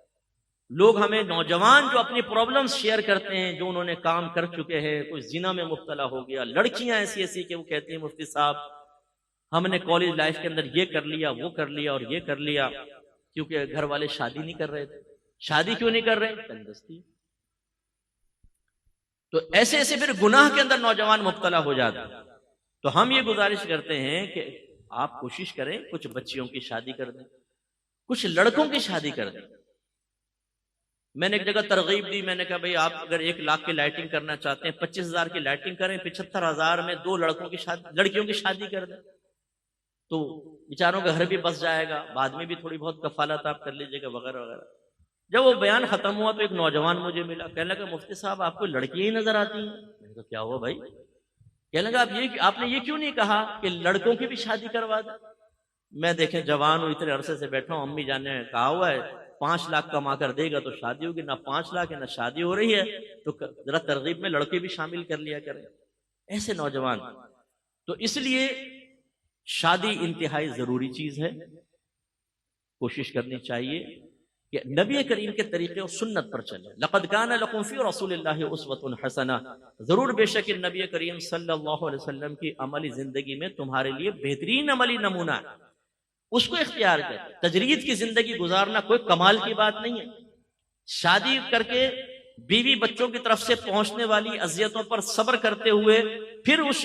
لوگ ہمیں نوجوان جو اپنی پرابلمز شیئر کرتے ہیں، جو انہوں نے کام کر چکے ہیں، کوئی زنا میں مبتلا ہو گیا، لڑکیاں ایسی کہ وہ کہتے ہیں مفتی صاحب ہم نے کالج لائف کے اندر یہ کر لیا، وہ کر لیا اور یہ کر لیا، کیونکہ گھر والے شادی نہیں کر رہے تھے۔ شادی کیوں نہیں کر رہے؟ تنگدستی۔ تو ایسے پھر گناہ کے اندر نوجوان مبتلا ہو جاتے ہیں۔ تو ہم یہ گزارش کرتے ہیں کہ آپ کوشش کریں کچھ بچیوں کی شادی کر دیں، کچھ لڑکوں کی شادی کر دیں۔ میں نے ایک جگہ ترغیب دی، میں نے کہا بھئی آپ اگر 1 لاکھ کی لائٹنگ کرنا چاہتے ہیں، 25,000 کی لائٹنگ کریں، 75,000 میں 2 لڑکیوں کی شادی کر دیں، تو بیچاروں کا گھر بھی بس جائے گا، بعد میں بھی تھوڑی بہت کفالت آپ کر لیجئے گا وغیرہ وغیرہ۔ جب وہ بیان ختم ہوا تو ایک نوجوان مجھے ملا، کہنے لگا مفتی صاحب آپ کو لڑکیاں ہی نظر آتی ہیں۔ میں نے کہا کیا ہوا بھائی؟ کہنے لگا آپ نے یہ کیوں نہیں کہا کہ لڑکوں کی بھی شادی کروا دیں؟ میں دیکھیں جوان ہوں، اتنے عرصے سے بیٹھا ہوں، امی جان نے کہا ہوا ہے 5 لاکھ کما کر دے گا تو شادی ہوگی، نہ 5 لاکھ ہے نہ شادی ہو رہی ہے، تو ذرا ترغیب میں لڑکے بھی شامل کر لیا کریں۔ ایسے نوجوان، تو اس لیے شادی انتہائی ضروری چیز ہے۔ کوشش کرنی چاہیے کہ نبی کریم کے طریقے اور سنت پر چلیں. لقد کان لکم فی رسول اللہ اسوۃ حسنہ، ضرور بے شک نبی کریم صلی اللہ علیہ وسلم کی عملی زندگی میں تمہارے لیے بہترین عملی نمونہ ہے، اس کو اختیار کر. تجرید کی زندگی گزارنا کوئی کمال کی بات نہیں ہے. شادی کر کے بیوی بچوں کی طرف سے پہنچنے والی اذیتوں پر صبر کرتے ہوئے پھر اس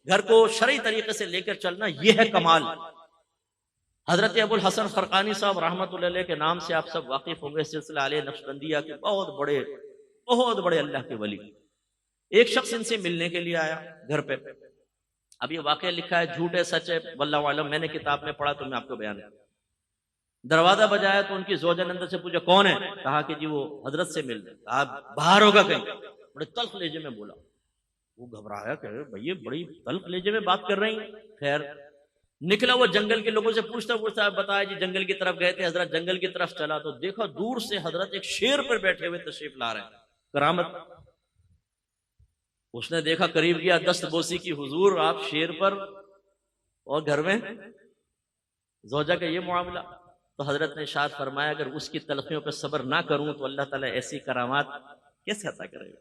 گھر کو شرعی طریقے سے لے کر چلنا، یہ ہے کمال. حضرت ابو الحسن خرقانی صاحب رحمۃ اللہ علیہ کے نام سے آپ سب واقف ہوں گے، سلسلہ علیہ نقشبندیہ کے بہت بڑے اللہ کے ولی. ایک شخص ان سے ملنے کے لیے آیا گھر پہ. اب یہ واقعہ لکھا ہے، جھوٹ ہے سچ ہے واللہ عالم، میں نے کتاب میں پڑھا تو میں آپ کو بیان کروں. دروازہ بجایا تو ان کی زوجہ نے اندر سے پوچھا کون ہے؟ کہا کہ جی وہ حضرت سے مل رہے. کہا باہر ہوگا کہیں. بڑے تلخ لہجے میں بولا. وہ گھبرایا کہ بھئی بڑی تلخ لہجے میں بات کر رہی ہیں. خیر نکلا وہ جنگل کے لوگوں سے پوچھتا بتایا جی جنگل کی طرف گئے تھے. حضرت جنگل کی طرف چلا تو دیکھا دور سے حضرت ایک شیر پر بیٹھے ہوئے تشریف لا رہے ہیں. کرامت. اس نے دیکھا قریب گیا، دست بوسی کی، حضور آپ شیر پر اور گھر میں زوجہ کا یہ معاملہ. تو حضرت نے ارشاد فرمایا اگر اس کی تلخیوں پہ صبر نہ کروں تو اللہ تعالیٰ ایسی کرامات کیسے عطا کرے گا.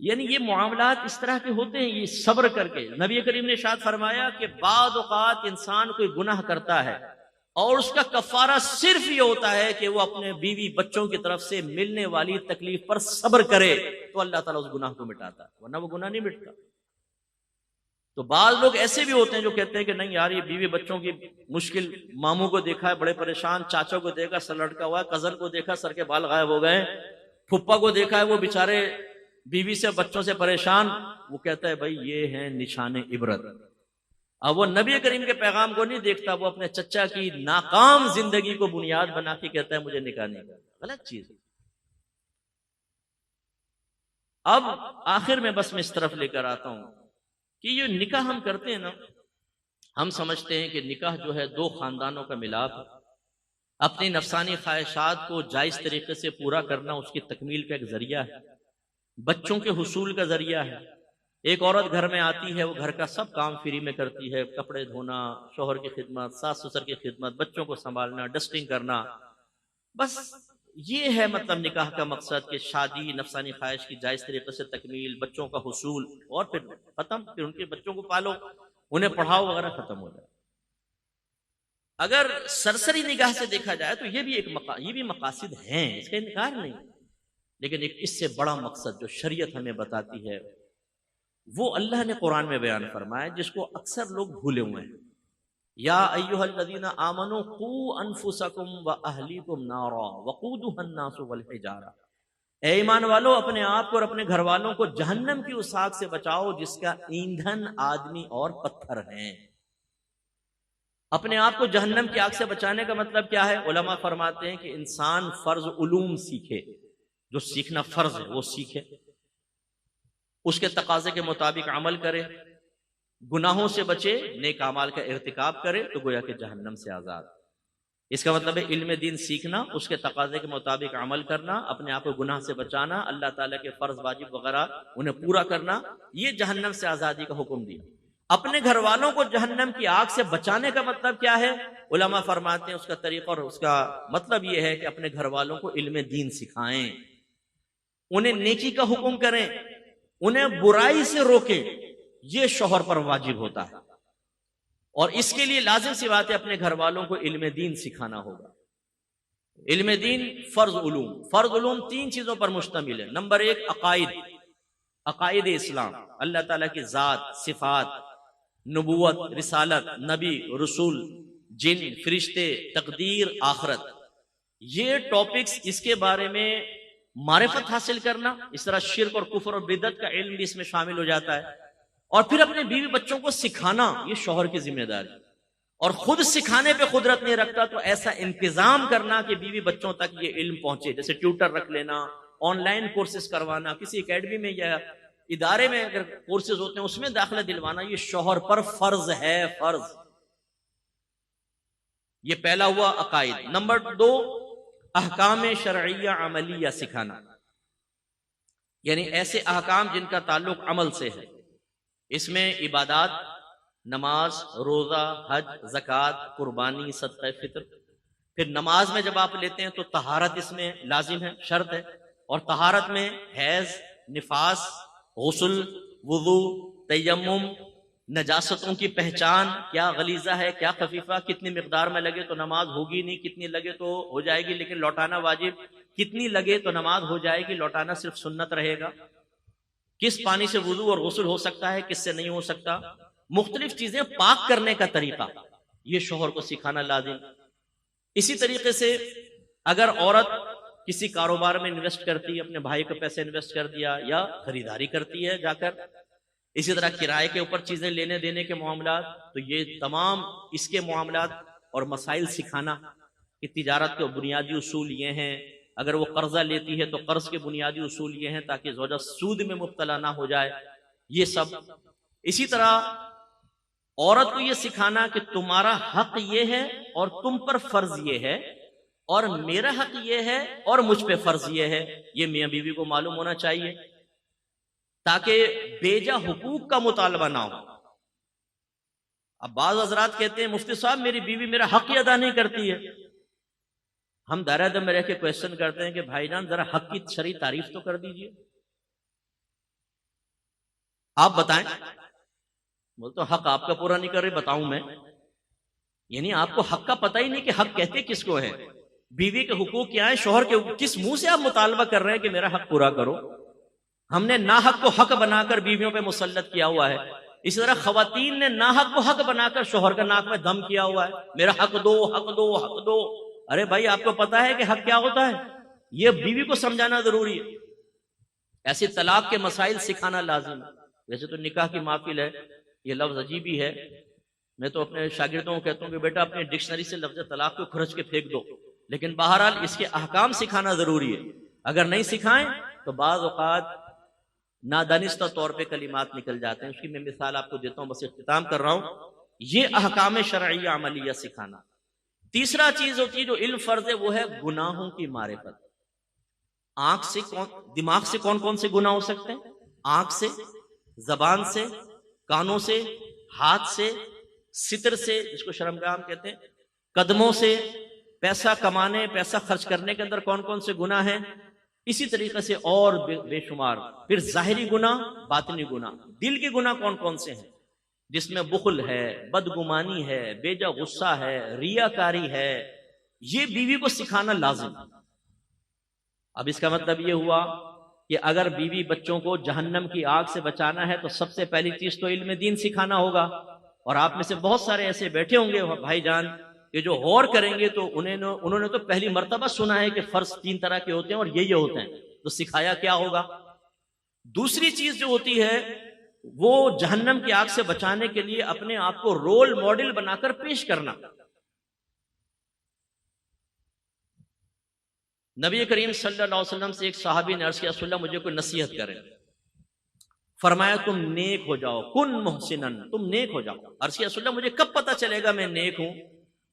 یعنی یہ معاملات اس طرح کے ہوتے ہیں، یہ صبر کر کے. نبی کریم نے ارشاد فرمایا کہ بعض اوقات انسان کوئی گناہ کرتا ہے اور اس کا کفارہ صرف یہ ہوتا ہے کہ وہ اپنے بیوی بچوں کی طرف سے ملنے والی تکلیف پر صبر کرے تو اللہ تعالیٰ اس گناہ کو مٹاتا ہے، ورنہ وہ گناہ نہیں مٹتا. تو بعض لوگ ایسے بھی ہوتے ہیں جو کہتے ہیں کہ نہیں یار یہ بیوی بچوں کی مشکل، ماموں کو دیکھا ہے بڑے پریشان، چاچا کو دیکھا سر لٹکا ہوا ہے، کزن کو دیکھا سر کے بال غائب ہو گئے، پھپھا کو دیکھا ہے وہ بیچارے بیوی سے بچوں سے پریشان. وہ کہتا ہے بھائی یہ ہیں نشان عبرت. اب وہ نبی کریم کے پیغام کو نہیں دیکھتا، وہ اپنے چچا کی ناکام زندگی کو بنیاد بنا کے کہتا ہے مجھے نکاح نہیں کرنا. غلط چیز. اب آخر میں بس میں اس طرف لے کر آتا ہوں کہ یہ نکاح ہم کرتے ہیں نا، ہم سمجھتے ہیں کہ نکاح جو ہے دو خاندانوں کا ملاپ ہے. اپنی نفسانی خواہشات کو جائز طریقے سے پورا کرنا اس کی تکمیل کا ایک ذریعہ ہے، بچوں کے حصول کا ذریعہ ہے. ایک عورت گھر میں آتی ہے، وہ گھر کا سب کام فری میں کرتی ہے، کپڑے دھونا، شوہر کی خدمت، ساس سسر کی خدمت، بچوں کو سنبھالنا، ڈسٹنگ کرنا. بس یہ ہے مطلب نکاح کا مقصد کہ شادی، نفسانی خواہش کی جائز طریقے سے تکمیل، بچوں کا حصول، اور پھر ختم. پھر ان کے بچوں کو پالو، انہیں پڑھاؤ وغیرہ، ختم ہو جائے. اگر سرسری نگاہ سے دیکھا جائے تو یہ بھی مقاصد ہیں، اس کا انکار نہیں. لیکن ایک اس سے بڑا مقصد جو شریعت ہمیں بتاتی ہے وہ اللہ نے قرآن میں بیان فرمایا، جس کو اکثر لوگ بھولے ہوئے ہیں. یا ایھا الذین آمنوا قوا انفسکم واہلیکم نارا وقودھا الناس والحجارہ. اے ایمان والو اپنے آپ کو اور اپنے گھر والوں کو جہنم کی اس آگ سے بچاؤ جس کا ایندھن آدمی اور پتھر ہیں. اپنے آپ کو جہنم کی آگ سے بچانے کا مطلب کیا ہے؟ علماء فرماتے ہیں کہ انسان فرض علوم سیکھے، جو سیکھنا فرض ہے وہ سیکھے، اس کے تقاضے کے مطابق عمل کرے، گناہوں سے بچے، نیک اعمال کا ارتکاب کرے تو گویا کہ جہنم سے آزاد. اس کا مطلب ہے علم دین سیکھنا، اس کے تقاضے کے مطابق عمل کرنا، اپنے آپ کو گناہ سے بچانا، اللہ تعالیٰ کے فرض واجب وغیرہ انہیں پورا کرنا، یہ جہنم سے آزادی کا حکم دیا. اپنے گھر والوں کو جہنم کی آگ سے بچانے کا مطلب کیا ہے؟ علماء فرماتے ہیں اس کا طریقہ اور اس کا مطلب یہ ہے کہ اپنے گھر والوں کو علم دین سکھائیں، انہیں نیکی کا حکم کریں، انہیں برائی سے روکیں. یہ شوہر پر واجب ہوتا ہے اور اس کے لیے لازم سی بات ہے اپنے گھر والوں کو علم دین سکھانا ہوگا. علم دین فرض علوم تین چیزوں پر مشتمل ہے. نمبر ایک عقائد اسلام، اللہ تعالیٰ کی ذات، صفات، نبوت، رسالت، نبی، رسول، جن، فرشتے، تقدیر، آخرت. یہ ٹاپکس، اس کے بارے میں معرفت حاصل کرنا، اس طرح شرک اور کفر اور بدعت کا علم بھی اس میں شامل ہو جاتا ہے. اور پھر اپنے بیوی بچوں کو سکھانا، یہ شوہر کی ذمہ داری. اور خود سکھانے پہ قدرت نہیں رکھتا تو ایسا انتظام کرنا کہ بیوی بچوں تک یہ علم پہنچے، جیسے ٹیوٹر رکھ لینا، آن لائن کورسز کروانا، کسی اکیڈمی میں یا ادارے میں اگر کورسز ہوتے ہیں اس میں داخلہ دلوانا، یہ شوہر پر فرض ہے، فرض. یہ پہلا ہوا عقائد. نمبر دو، احکام شرعیہ عملیہ سکھانا، یعنی ایسے احکام جن کا تعلق عمل سے ہے. اس میں عبادات، نماز، روزہ، حج، زکوٰۃ، قربانی، صدقہ فطر، پھر نماز میں جب آپ لیتے ہیں تو طہارت اس میں لازم ہے، شرط ہے، اور طہارت میں حیض، نفاس، غسل، وضو، تیمم، نجاستوں کی پہچان، کیا غلیظہ ہے کیا خفیفہ، کتنی مقدار میں لگے تو نماز ہوگی نہیں، کتنی لگے تو ہو جائے گی لیکن لوٹانا واجب، کتنی لگے تو نماز ہو جائے گی لوٹانا صرف سنت رہے گا، کس پانی سے وضو اور غسل ہو سکتا ہے کس سے نہیں ہو سکتا، مختلف چیزیں پاک کرنے کا طریقہ، یہ شوہر کو سکھانا لازم۔ اسی طریقے سے اگر عورت کسی کاروبار میں انویسٹ کرتی ہے، اپنے بھائی کو پیسے انویسٹ کر دیا یا خریداری کرتی ہے جا کر، اسی طرح کرائے کے اوپر چیزیں لینے دینے کے معاملات، تو یہ تمام اس کے معاملات اور مسائل سکھانا کہ تجارت کے بنیادی اصول یہ ہیں، اگر وہ قرضہ لیتی ہے تو قرض کے بنیادی اصول یہ ہیں تاکہ زوجہ سود میں مبتلا نہ ہو جائے، یہ سب۔ اسی طرح عورت کو یہ سکھانا کہ تمہارا حق یہ ہے اور تم پر فرض یہ ہے، اور میرا حق یہ ہے اور مجھ پہ فرض یہ ہے، یہ میاں بیوی کو معلوم ہونا چاہیے تاکہ بیجا حقوق کا مطالبہ نہ ہو۔ اب بعض حضرات کہتے ہیں مفتی صاحب میری بیوی میرا حق ہی ادا نہیں کرتی ہے، ہم دائرہ دم میں رہ کے کویسچن کرتے ہیں کہ بھائی جان ذرا حق کی شرعی تعریف تو کر دیجئے، آپ بتائیں۔ بولتے حق آپ کا پورا نہیں کر رہے، بتاؤں میں؟ یعنی آپ کو حق کا پتہ ہی نہیں کہ حق کہتے کس کو ہے، بیوی کے حقوق کیا ہیں، شوہر کے حقوق، کس منہ سے آپ مطالبہ کر رہے ہیں کہ میرا حق پورا کرو؟ ہم نے ناحق کو حق بنا کر بیویوں پہ مسلط کیا ہوا ہے، اسی طرح خواتین نے ناحق کو حق بنا کر شوہر کا ناک میں دم کیا ہوا ہے، میرا حق دو حق دو حق دو۔ ارے بھائی آپ کو پتا ہے کہ حق کیا ہوتا ہے؟ یہ بیوی کو سمجھانا ضروری ہے۔ ایسے طلاق کے مسائل سکھانا لازم ہے۔ ویسے تو نکاح کی محفل ہے، یہ لفظ عجیب ہی ہے، میں تو اپنے شاگردوں کو کہتا ہوں کہ بیٹا اپنی ڈکشنری سے لفظ طلاق کو کھرچ کے پھینک دو، لیکن بہرحال اس کے احکام سکھانا ضروری ہے، اگر نہیں سکھائیں تو بعض اوقات نادانستہ طور پہ کلمات نکل جاتے ہیں۔ اس کی میں مثال آپ کو دیتا ہوں، بس اختتام کر رہا ہوں۔ یہ احکام شرعیہ عملیہ سکھانا۔ تیسرا چیز ہوتی ہے جو علم فرض ہے، وہ ہے گناہوں کی معرفت۔ آنکھ سے دماغ سے کون کون سے گناہ ہو سکتے ہیں؟ آنکھ سے، زبان سے، کانوں سے، ہاتھ سے، ستر سے جس کو شرمگاہ کہتے ہیں، قدموں سے، پیسہ کمانے پیسہ خرچ کرنے کے اندر کون کون سے گناہ ہیں، اسی طریقے سے اور بے شمار۔ پھر ظاہری گناہ، باطنی گناہ، دل کے گناہ کون کون سے ہیں جس میں بخل ہے، بدگمانی ہے، بیجا غصہ ہے، ریاکاری ہے، یہ بیوی کو سکھانا لازم۔ اب اس کا مطلب یہ ہوا کہ اگر بیوی بچوں کو جہنم کی آگ سے بچانا ہے تو سب سے پہلی چیز تو علم دین سکھانا ہوگا۔ اور آپ میں سے بہت سارے ایسے بیٹھے ہوں گے بھائی جان کہ جو غور کریں گے تو انہوں نے تو پہلی مرتبہ سنا ہے کہ فرض 3 طرح کے ہوتے ہیں اور یہ ہوتے ہیں، تو سکھایا کیا ہوگا؟ دوسری چیز جو ہوتی ہے وہ جہنم کی آگ سے بچانے کے لیے اپنے آپ کو رول ماڈل بنا کر پیش کرنا۔ نبی کریم صلی اللہ علیہ وسلم سے ایک صحابی نے عرض کیا رسول اللہ مجھے کوئی نصیحت کرے، فرمایا تم نیک ہو جاؤ، کن محسنن، تم نیک ہو جاؤ۔ عرض کیا رسول اللہ مجھے کب پتا چلے گا میں نیک ہوں؟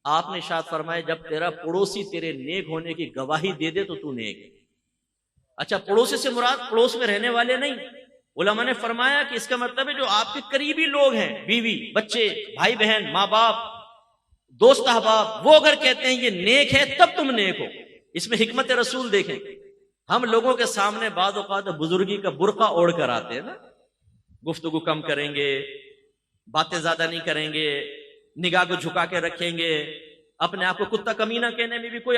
آپ نے ارشاد فرمایا جب تیرا پڑوسی تیرے نیک ہونے کی گواہی دے دے تو تو نیک ہے۔ اچھا پڑوسی سے مراد پڑوس میں رہنے والے نہیں، علماء نے فرمایا کہ اس کا مطلب ہے جو آپ کے قریبی لوگ ہیں، بیوی، بچے، بھائی بہن، ماں باپ، دوست احباب، وہ اگر کہتے ہیں یہ نیک ہے تب تم نیک ہو۔ اس میں حکمت رسول دیکھیں، ہم لوگوں کے سامنے بعض اوقات بزرگی کا برقع اوڑھ کر آتے ہیں نا، گفتگو کم کریں گے، باتیں زیادہ نہیں کریں گے، نگاہ کو جھکا کے رکھیں گے، اپنے آپ کو کتا کمینہ کہنے میں بھی کوئی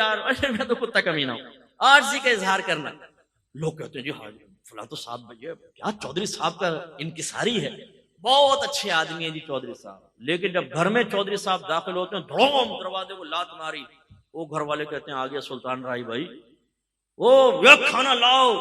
میں تو کتا کمینہ ہوں، عاجزی کا اظہار کرنا۔ لوگ کہتے ہیں جی ہاں فلاں تو صاحب بھیا کیا چودھری صاحب کا انکساری ہے، بہت اچھے آدمی ہیں جی چودھری صاحب، لیکن جب گھر میں چودھری صاحب داخل ہوتے ہیں دھڑوم دروازے کو لات ماری، وہ گھر والے کہتے ہیں آگے سلطان رائی بھائی، یہ کھانا لاؤ،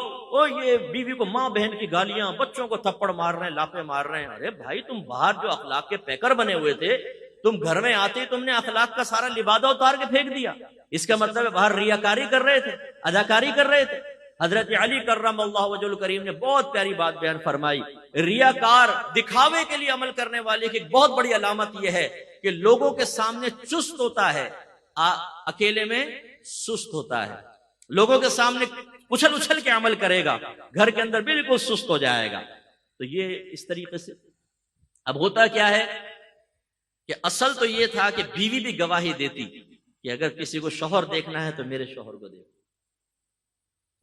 یہ بیوی کو ماں بہن کی گالیاں، بچوں کو تھپڑ مار رہے ہیں، لاپے مار رہے ہیں۔ ارے بھائی تم باہر جو اخلاق کے پیکر بنے ہوئے تھے، تم گھر میں آتے ہی تم نے اخلاق کا سارا لبادہ اتار کے پھینک دیا۔ اس کا مطلب ہے باہر ریاکاری کر رہے تھے، اداکاری کر رہے تھے۔ حضرت علی کرم اللہ وجہ الکریم نے بہت پیاری بات بیان فرمائی، ریاکار دکھاوے کے لیے عمل کرنے والے کی ایک بہت بڑی علامت یہ ہے کہ لوگوں کے سامنے چست ہوتا ہے، اکیلے میں سست ہوتا ہے، لوگوں کے سامنے اچھل اچھل کے عمل کرے گا، گھر کے اندر بالکل سست ہو جائے گا۔ تو یہ اس طریقے سے اب ہوتا کیا ہے کہ اصل تو یہ تھا کہ بیوی بھی گواہی دیتی، کہ اگر کسی کو شوہر دیکھنا ہے تو میرے شوہر کو دیکھو.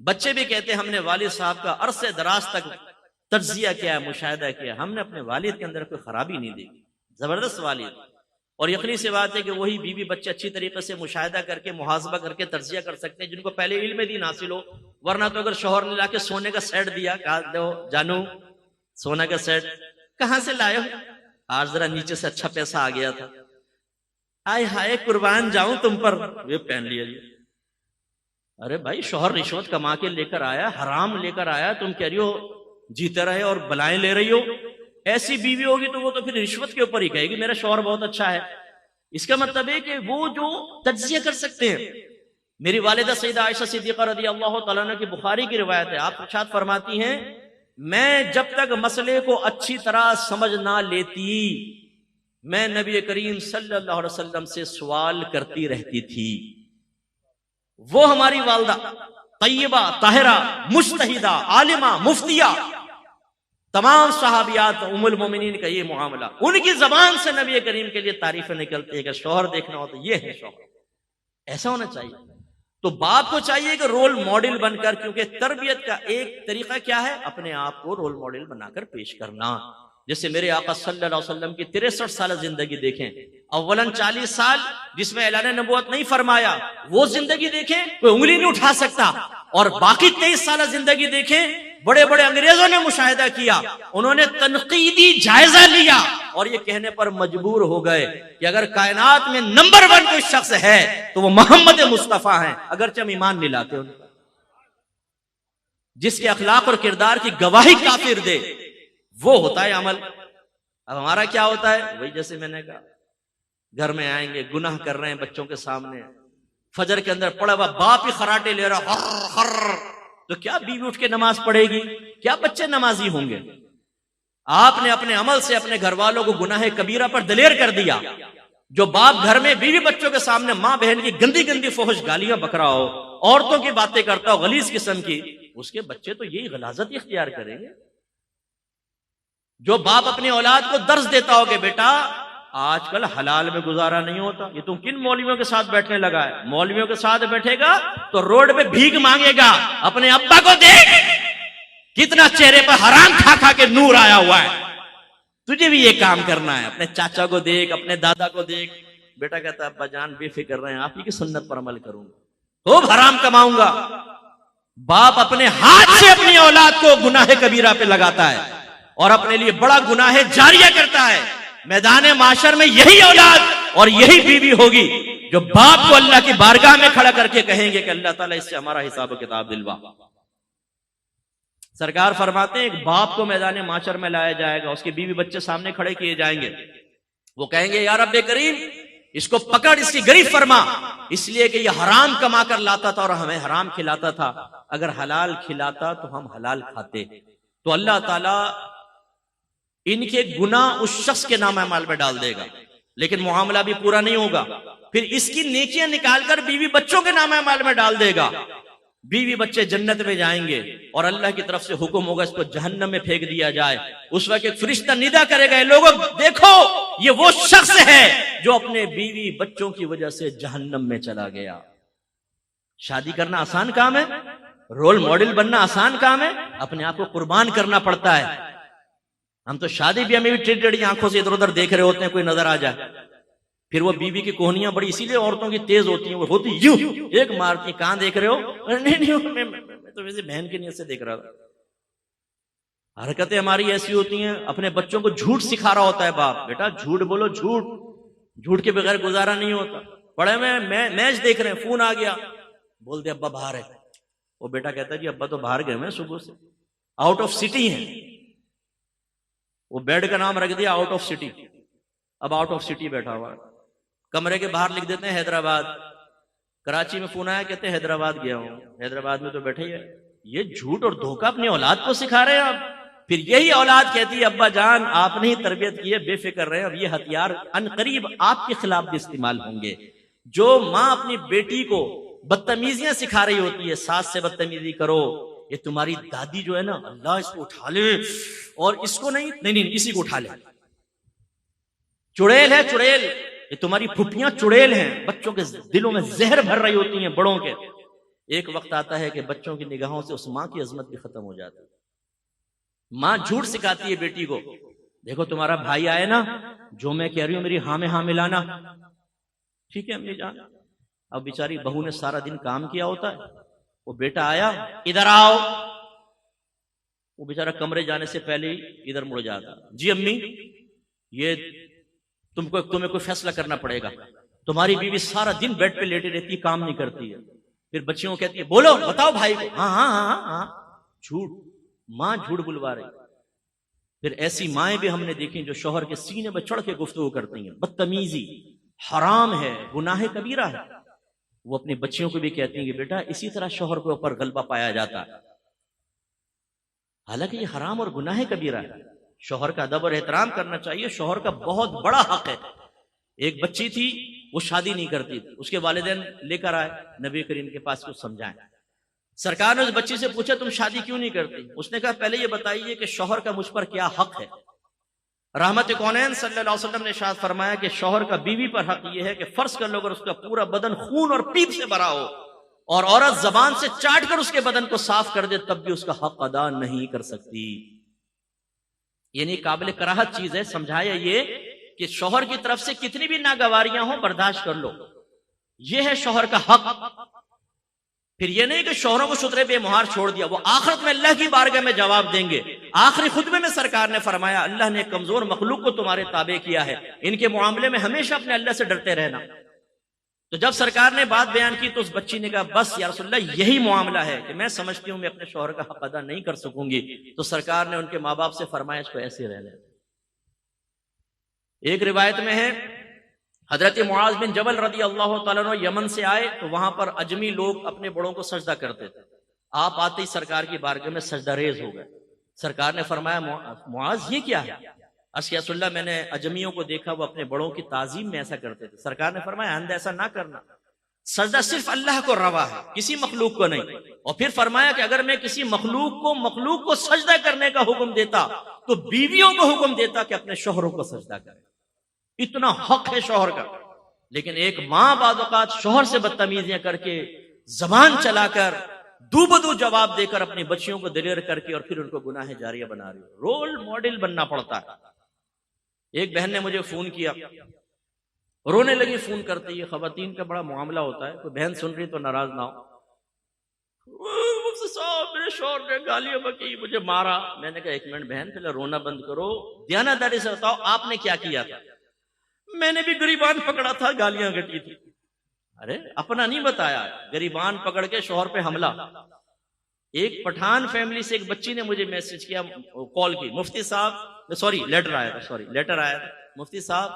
بچے بھی کہتے ہیں ہم نے والد صاحب کا عرصے دراز تک تجزیہ کیا ہے، مشاہدہ کیا، ہم نے اپنے والد کے اندر کوئی خرابی نہیں دیکھی، زبردست والد. اور یقینی سی بات ہے کہ وہی بیوی بچے اچھی طریقے سے مشاہدہ کر کے محاسبہ کر کے تجزیہ کر سکتے ہیں جن کو پہلے علم دین حاصل ہو. ورنہ تو اگر شوہر نے لا کے سونے کا سیٹ دیا، کہا دو جانو سونا کا سیٹ کہاں سے لائے ہو، آج ذرا نیچے سے اچھا پیسہ آ گیا تھا، آئے ہائے قربان جاؤں تم پر، یہ پہن لیا جی. ارے بھائی شوہر رشوت کما کے لے کر آیا، حرام لے کر آیا، تم کہہ رہی ہو جیتے رہے اور بلائیں لے رہی ہو. ایسی بیوی ہوگی تو وہ تو پھر رشوت کے اوپر ہی کہے گی میرا شوہر بہت اچھا ہے. اس کا مطلب ہے کہ وہ جو تجزیہ کر سکتے ہیں. میری والدہ سیدہ عائشہ صدیقہ رضی اللہ تعالیٰ عنہ کی بخاری کی روایت ہے، آپ ارشاد فرماتی ہیں میں جب تک مسئلے کو اچھی طرح سمجھ نہ لیتی میں نبی کریم صلی اللہ علیہ وسلم سے سوال کرتی رہتی تھی. وہ ہماری والدہ طیبہ طاہرہ مجتہدہ عالمہ مفتیہ، تمام صحابیات ام المومنین کا یہ معاملہ، ان کی زبان سے نبی کریم کے لیے تعریفیں نکلتی ہے کہ شوہر دیکھنا ہو تو یہ ہے شوہر. ایسا ہونا چاہیے. تو باپ کو چاہیے کہ رول ماڈل بن کر، کیونکہ تربیت کا ایک طریقہ کیا ہے، اپنے آپ کو رول ماڈل بنا کر پیش کرنا. جیسے میرے آقا صلی اللہ علیہ وسلم کی 63 سالہ زندگی دیکھیں، اولاً 40 سال جس میں اعلان نبوت نہیں فرمایا، وہ زندگی دیکھیں کوئی انگلی نہیں اٹھا سکتا، اور باقی 23 سالہ زندگی دیکھیں بڑے بڑے انگریزوں نے مشاہدہ کیا، انہوں نے تنقیدی جائزہ لیا اور یہ کہنے پر مجبور ہو گئے کہ اگر کائنات میں نمبر 1 کوئی شخص ہے تو وہ محمد مصطفیٰ ہیں، اگرچہ ہم ایمان نہیں لاتے ان پر. جس کے اخلاق اور کردار کی گواہی کافر دے وہ ہوتا ہے عمل. اب ہمارا کیا ہوتا ہے، وہی جیسے میں نے کہا، گھر میں آئیں گے گناہ کر رہے ہیں بچوں کے سامنے، فجر کے اندر پڑا ہوا باپ ہی خراٹے لے رہا ہر ہر، تو کیا بیوی اٹھ کے نماز پڑھے گی، کیا بچے نمازی ہوں گے؟ آپ نے اپنے عمل سے اپنے گھر والوں کو گناہ کبیرہ پر دلیر کر دیا. جو باپ گھر میں بیوی بچوں کے سامنے ماں بہن کی گندی گندی فحش گالیاں بک رہا ہو، عورتوں کی باتیں کرتا ہو غلیظ قسم کی، اس کے بچے تو یہی غلاظت اختیار کریں گے. جو باپ اپنی اولاد کو درس دیتا ہو کہ بیٹا آج کل حلال میں گزارا نہیں ہوتا، یہ تم کن مولویوں کے ساتھ بیٹھنے لگا ہے، مولویوں کے ساتھ بیٹھے گا تو روڈ پہ بھیک مانگے گا. اپنے ابا کو دیکھ کتنا چہرے پر حرام کھا کھا کے نور آیا ہوا ہے، تجھے بھی یہ کام کرنا ہے. اپنے چاچا کو دیکھ، اپنے دادا کو دیکھ، بیٹا کہتا ہے ابا جان بے فکر رہے ہیں، آپ ہی کی سنت پر عمل کروں گا، خوب حرام کماؤں گا. باپ اپنے ہاتھ سے اپنی اولاد کو گناہ کبیرہ پہ لگاتا ہے اور اپنے لیے بڑا گناہ جاریہ کرتا ہے. میدان معاشر میں یہی اولاد اور یہی بیوی ہوگی جو باپ کو اللہ کی بارگاہ میں کھڑا کر کے کہیں گے کہ اللہ تعالیٰ اس سے ہمارا حساب و کتاب دلوا. سرکار فرماتے ہیں ایک باپ کو میدان معاشر میں لایا جائے گا، اس کے بیوی بچے سامنے کھڑے کیے جائیں گے، وہ کہیں گے یا رب کریم اس کو پکڑ، اس کی گریف فرما، اس لیے کہ یہ حرام کما کر لاتا تھا اور ہمیں حرام کھلاتا تھا، اگر حلال کھلاتا تو ہم حلال کھاتے. تو اللہ تعالیٰ ان کے گناہ اس شخص کے نام اعمال میں ڈال دے گا، لیکن معاملہ بھی پورا نہیں ہوگا. پھر اس کی نیکیاں نکال کر بیوی بچوں کے نام اعمال میں ڈال دے گا. بیوی بچے جنت میں جائیں گے اور اللہ کی طرف سے حکم ہوگا اس کو جہنم میں پھینک دیا جائے. اس وقت ایک فرشتہ ندا کرے گا لوگوں دیکھو یہ وہ شخص ہے جو اپنے بیوی بچوں کی وجہ سے جہنم میں چلا گیا. شادی کرنا آسان کام ہے، رول ماڈل بننا آسان کام ہے، اپنے آپ کو قربان کرنا پڑتا ہے. ہم تو شادی بھی ہمیں بھی ٹیڑھی ٹیڑھی آنکھوں سے ادھر ادھر دیکھ رہے ہوتے ہیں، کوئی نظر آ جائے پھر وہ بیوی کی کوہنیاں بڑی اسی لیے عورتوں کی تیز ہوتی ہیں، وہ ہوتی یوں ایک مارتی، کہاں دیکھ رہے ہو؟ نہیں میں تو ویسے بہن کی نیت سے دیکھ رہا تھا. حرکتیں ہماری ایسی ہوتی ہیں، اپنے بچوں کو جھوٹ سکھا رہا ہوتا ہے باپ، بیٹا جھوٹ بولو، جھوٹ کے بغیر گزارا نہیں ہوتا. پڑے میں میچ دیکھ رہے ہیں، فون آ گیا، بول دے ابا باہر ہے. وہ بیٹا کہتا ہے جی ابا تو باہر گئے ہیں صبح سے، آؤٹ آف سٹی ہیں. وہ بیڈ کا نام رکھ دیا آؤٹ آف سٹی، اب آؤٹ آف سٹی بیٹھا ہوا ہے. کمرے کے باہر لکھ دیتے ہیں حیدرآباد. کراچی میں فون آیا کہتے ہیں حیدرآباد گیا ہوں، حیدرآباد میں تو بیٹھے ہی ہے. یہ جھوٹ اور دھوکہ اپنی اولاد کو سکھا رہے ہیں آپ. پھر یہی اولاد کہتی ہے ابا جان آپ نے ہی تربیت کی ہے، بے فکر رہے. اب یہ ہتھیار ان قریب آپ کے خلاف بھی استعمال ہوں گے. جو ماں اپنی بیٹی کو بدتمیزیاں سکھا رہی ہوتی ہے، ساس سے بدتمیزی کرو، یہ تمہاری دادی جو ہے نا اللہ اس کو اٹھا لے، اور اس کو نہیں اسی کو اٹھا لے. چڑیل ہے چڑیل، یہ تمہاری پھپھیاں چڑیل ہیں، بچوں کے دلوں میں زہر بھر رہی ہوتی ہیں بڑوں کے. ایک وقت آتا ہے کہ بچوں کی نگاہوں سے اس ماں کی عظمت بھی ختم ہو جاتی ہے. ماں جھوٹ سکھاتی ہے بیٹی کو، دیکھو تمہارا بھائی آئے نا، جو میں کہہ رہی ہوں میری ہاں میں ہاں ملانا. ٹھیک ہے امی جان. اب بیچاری بہو نے سارا دن کام کیا ہوتا ہے، وہ بیٹا آیا ادھر آؤ، وہ بیچارہ کمرے جانے سے پہلے ہی ادھر مڑ جاتا. جی امی یہ تمہیں کوئی فیصلہ کرنا پڑے گا، تمہاری بیوی سارا دن بیڈ پہ لیٹی رہتی ہے، کام نہیں کرتی ہے. پھر بچیوں کو کہتی ہے بولو بتاؤ بھائی کو. ہاں ہاں ہاں ہاں. جھوٹ، ماں جھوٹ بلوا رہی. پھر ایسی مائیں بھی ہم نے دیکھی جو شوہر کے سینے میں چڑھ کے گفتگو کرتی ہیں، بدتمیزی حرام ہے، گناہ کبیرہ ہے. وہ اپنی بچیوں کو بھی کہتی ہیں کہ بیٹا اسی طرح شوہر کے اوپر غلبہ پایا جاتا ہے، حالانکہ یہ حرام اور گناہ کبیرہ ہے. شوہر کا ادب اور احترام کرنا چاہیے، شوہر کا بہت بڑا حق ہے. ایک بچی تھی وہ شادی نہیں کرتی تھی، اس کے والدین لے کر آئے نبی کریم کے پاس کچھ سمجھائیں. سرکار نے اس بچی سے پوچھا تم شادی کیوں نہیں کرتی؟ اس نے کہا پہلے یہ بتائیے کہ شوہر کا مجھ پر کیا حق ہے. رحمت کونین صلی اللہ علیہ وسلم نے ارشاد فرمایا کہ شوہر کا بیوی پر حق یہ ہے کہ فرض کر لو اگر اس کا پورا بدن خون اور پیپ سے بھرا ہو اور عورت زبان سے چاٹ کر اس کے بدن کو صاف کر دے تب بھی اس کا حق ادا نہیں کر سکتی. یعنی قابل کراہت چیز ہے. سمجھایا یہ کہ شوہر کی طرف سے کتنی بھی ناگواریاں ہوں برداشت کر لو، یہ ہے شوہر کا حق. پھر یہ نہیں کہ شوہروں کو شترے بے مہار چھوڑ دیا، وہ آخرت میں اللہ کی بارگاہ میں جواب دیں گے. آخری خطبے میں سرکار نے فرمایا اللہ نے کمزور مخلوق کو تمہارے تابع کیا ہے، ان کے معاملے میں ہمیشہ اپنے اللہ سے ڈرتے رہنا. تو جب سرکار نے بات بیان کی تو اس بچی نے کہا بس یا رسول اللہ یہی معاملہ ہے کہ میں سمجھتی ہوں میں اپنے شوہر کا حق ادا نہیں کر سکوں گی. تو سرکار نے ان کے ماں باپ سے فرمایا اس کو ایسے رہنے. ایک روایت میں ہے حضرت معاذ بن جبل رضی اللہ تعالیٰ عنہ یمن سے آئے تو وہاں پر اجمی لوگ اپنے بڑوں کو سجدہ کرتے تھے. آپ آتے ہی سرکار کی بارگاہ میں سجدہ ریز ہو گئے. سرکار نے فرمایا معاذ یہ کیا ہے؟ یا رسول اللہ میں نے اجمیوں کو دیکھا وہ اپنے بڑوں کی تعظیم میں ایسا کرتے تھے. سرکار نے فرمایا اندر ایسا نہ کرنا، سجدہ صرف اللہ کو روا ہے، کسی مخلوق کو نہیں. اور پھر فرمایا کہ اگر میں کسی مخلوق کو سجدہ کرنے کا حکم دیتا تو بیویوں کو حکم دیتا کہ اپنے شوہروں کو سجدہ کریں. اتنا حق ہے شوہر کا. لیکن ایک ماں بعض اوقات شوہر سے بدتمیزیاں کر کے زبان چلا کر دو بدو جواب دے کر اپنی بچیوں کو دلیر کر کے اور پھر ان کو گناہ جاریہ بنا رہی ہے. رول ماڈل بننا پڑتا ہے. ایک بہن نے مجھے فون کیا، رونے لگی فون کرتے. یہ خواتین کا بڑا معاملہ ہوتا ہے، کوئی بہن سن رہی تو ناراض نہ ہو. مفتی صاحب میرے شوہر نے گالیاں بکی، مجھے مارا. میں نے کہا ایک منٹ بہن پہلے رونا بند کرو، دیانتداری سے بتاؤ آپ نے کیا کیا تھا. میں نے بھی گریبان پکڑا تھا، گالیاں گٹی تھی. ارے اپنا نہیں بتایا، گریبان پکڑ کے شوہر پہ حملہ. ایک پٹھان فیملی سے ایک بچی نے مجھے میسج کیا، کال کی، مفتی صاحب لیٹر آیا تھا مفتی صاحب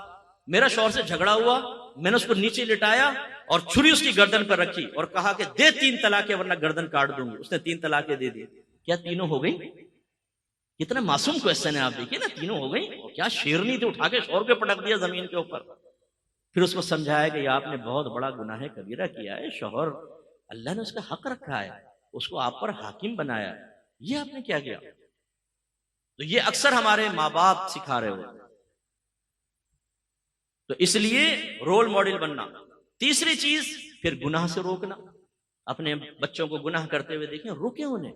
میرا شوہر سے جھگڑا ہوا، میں نے اس کو نیچے لٹایا اور چھری اس کی گردن پر رکھی اور کہا کہ دے 3 طلاقیں ورنہ گردن کاٹ دوں گی. اس نے 3 طلاقیں دے دی. کیا تینوں ہو گئی؟ کتنا معصوم کوسچن ہے، آپ دیکھیے نا. تینوں ہو گئی. اور کیا شیرنی تھی، اٹھا کے شوہر کے پٹک دیا زمین کے اوپر. پھر اس کو سمجھایا کہ آپ نے بہت بڑا گناہ کبیرہ کیا ہے. شوہر اللہ نے اس کا حق رکھا ہے، اس کو آپ پر حاکم بنایا ہے، یہ آپ نے کیا کیا؟ تو یہ اکثر ہمارے ماں باپ سکھا رہے ہو. تو اس لیے رول ماڈل بننا. تیسری چیز پھر گناہ سے روکنا. اپنے بچوں کو گناہ کرتے ہوئے دیکھیں، روکیں انہیں.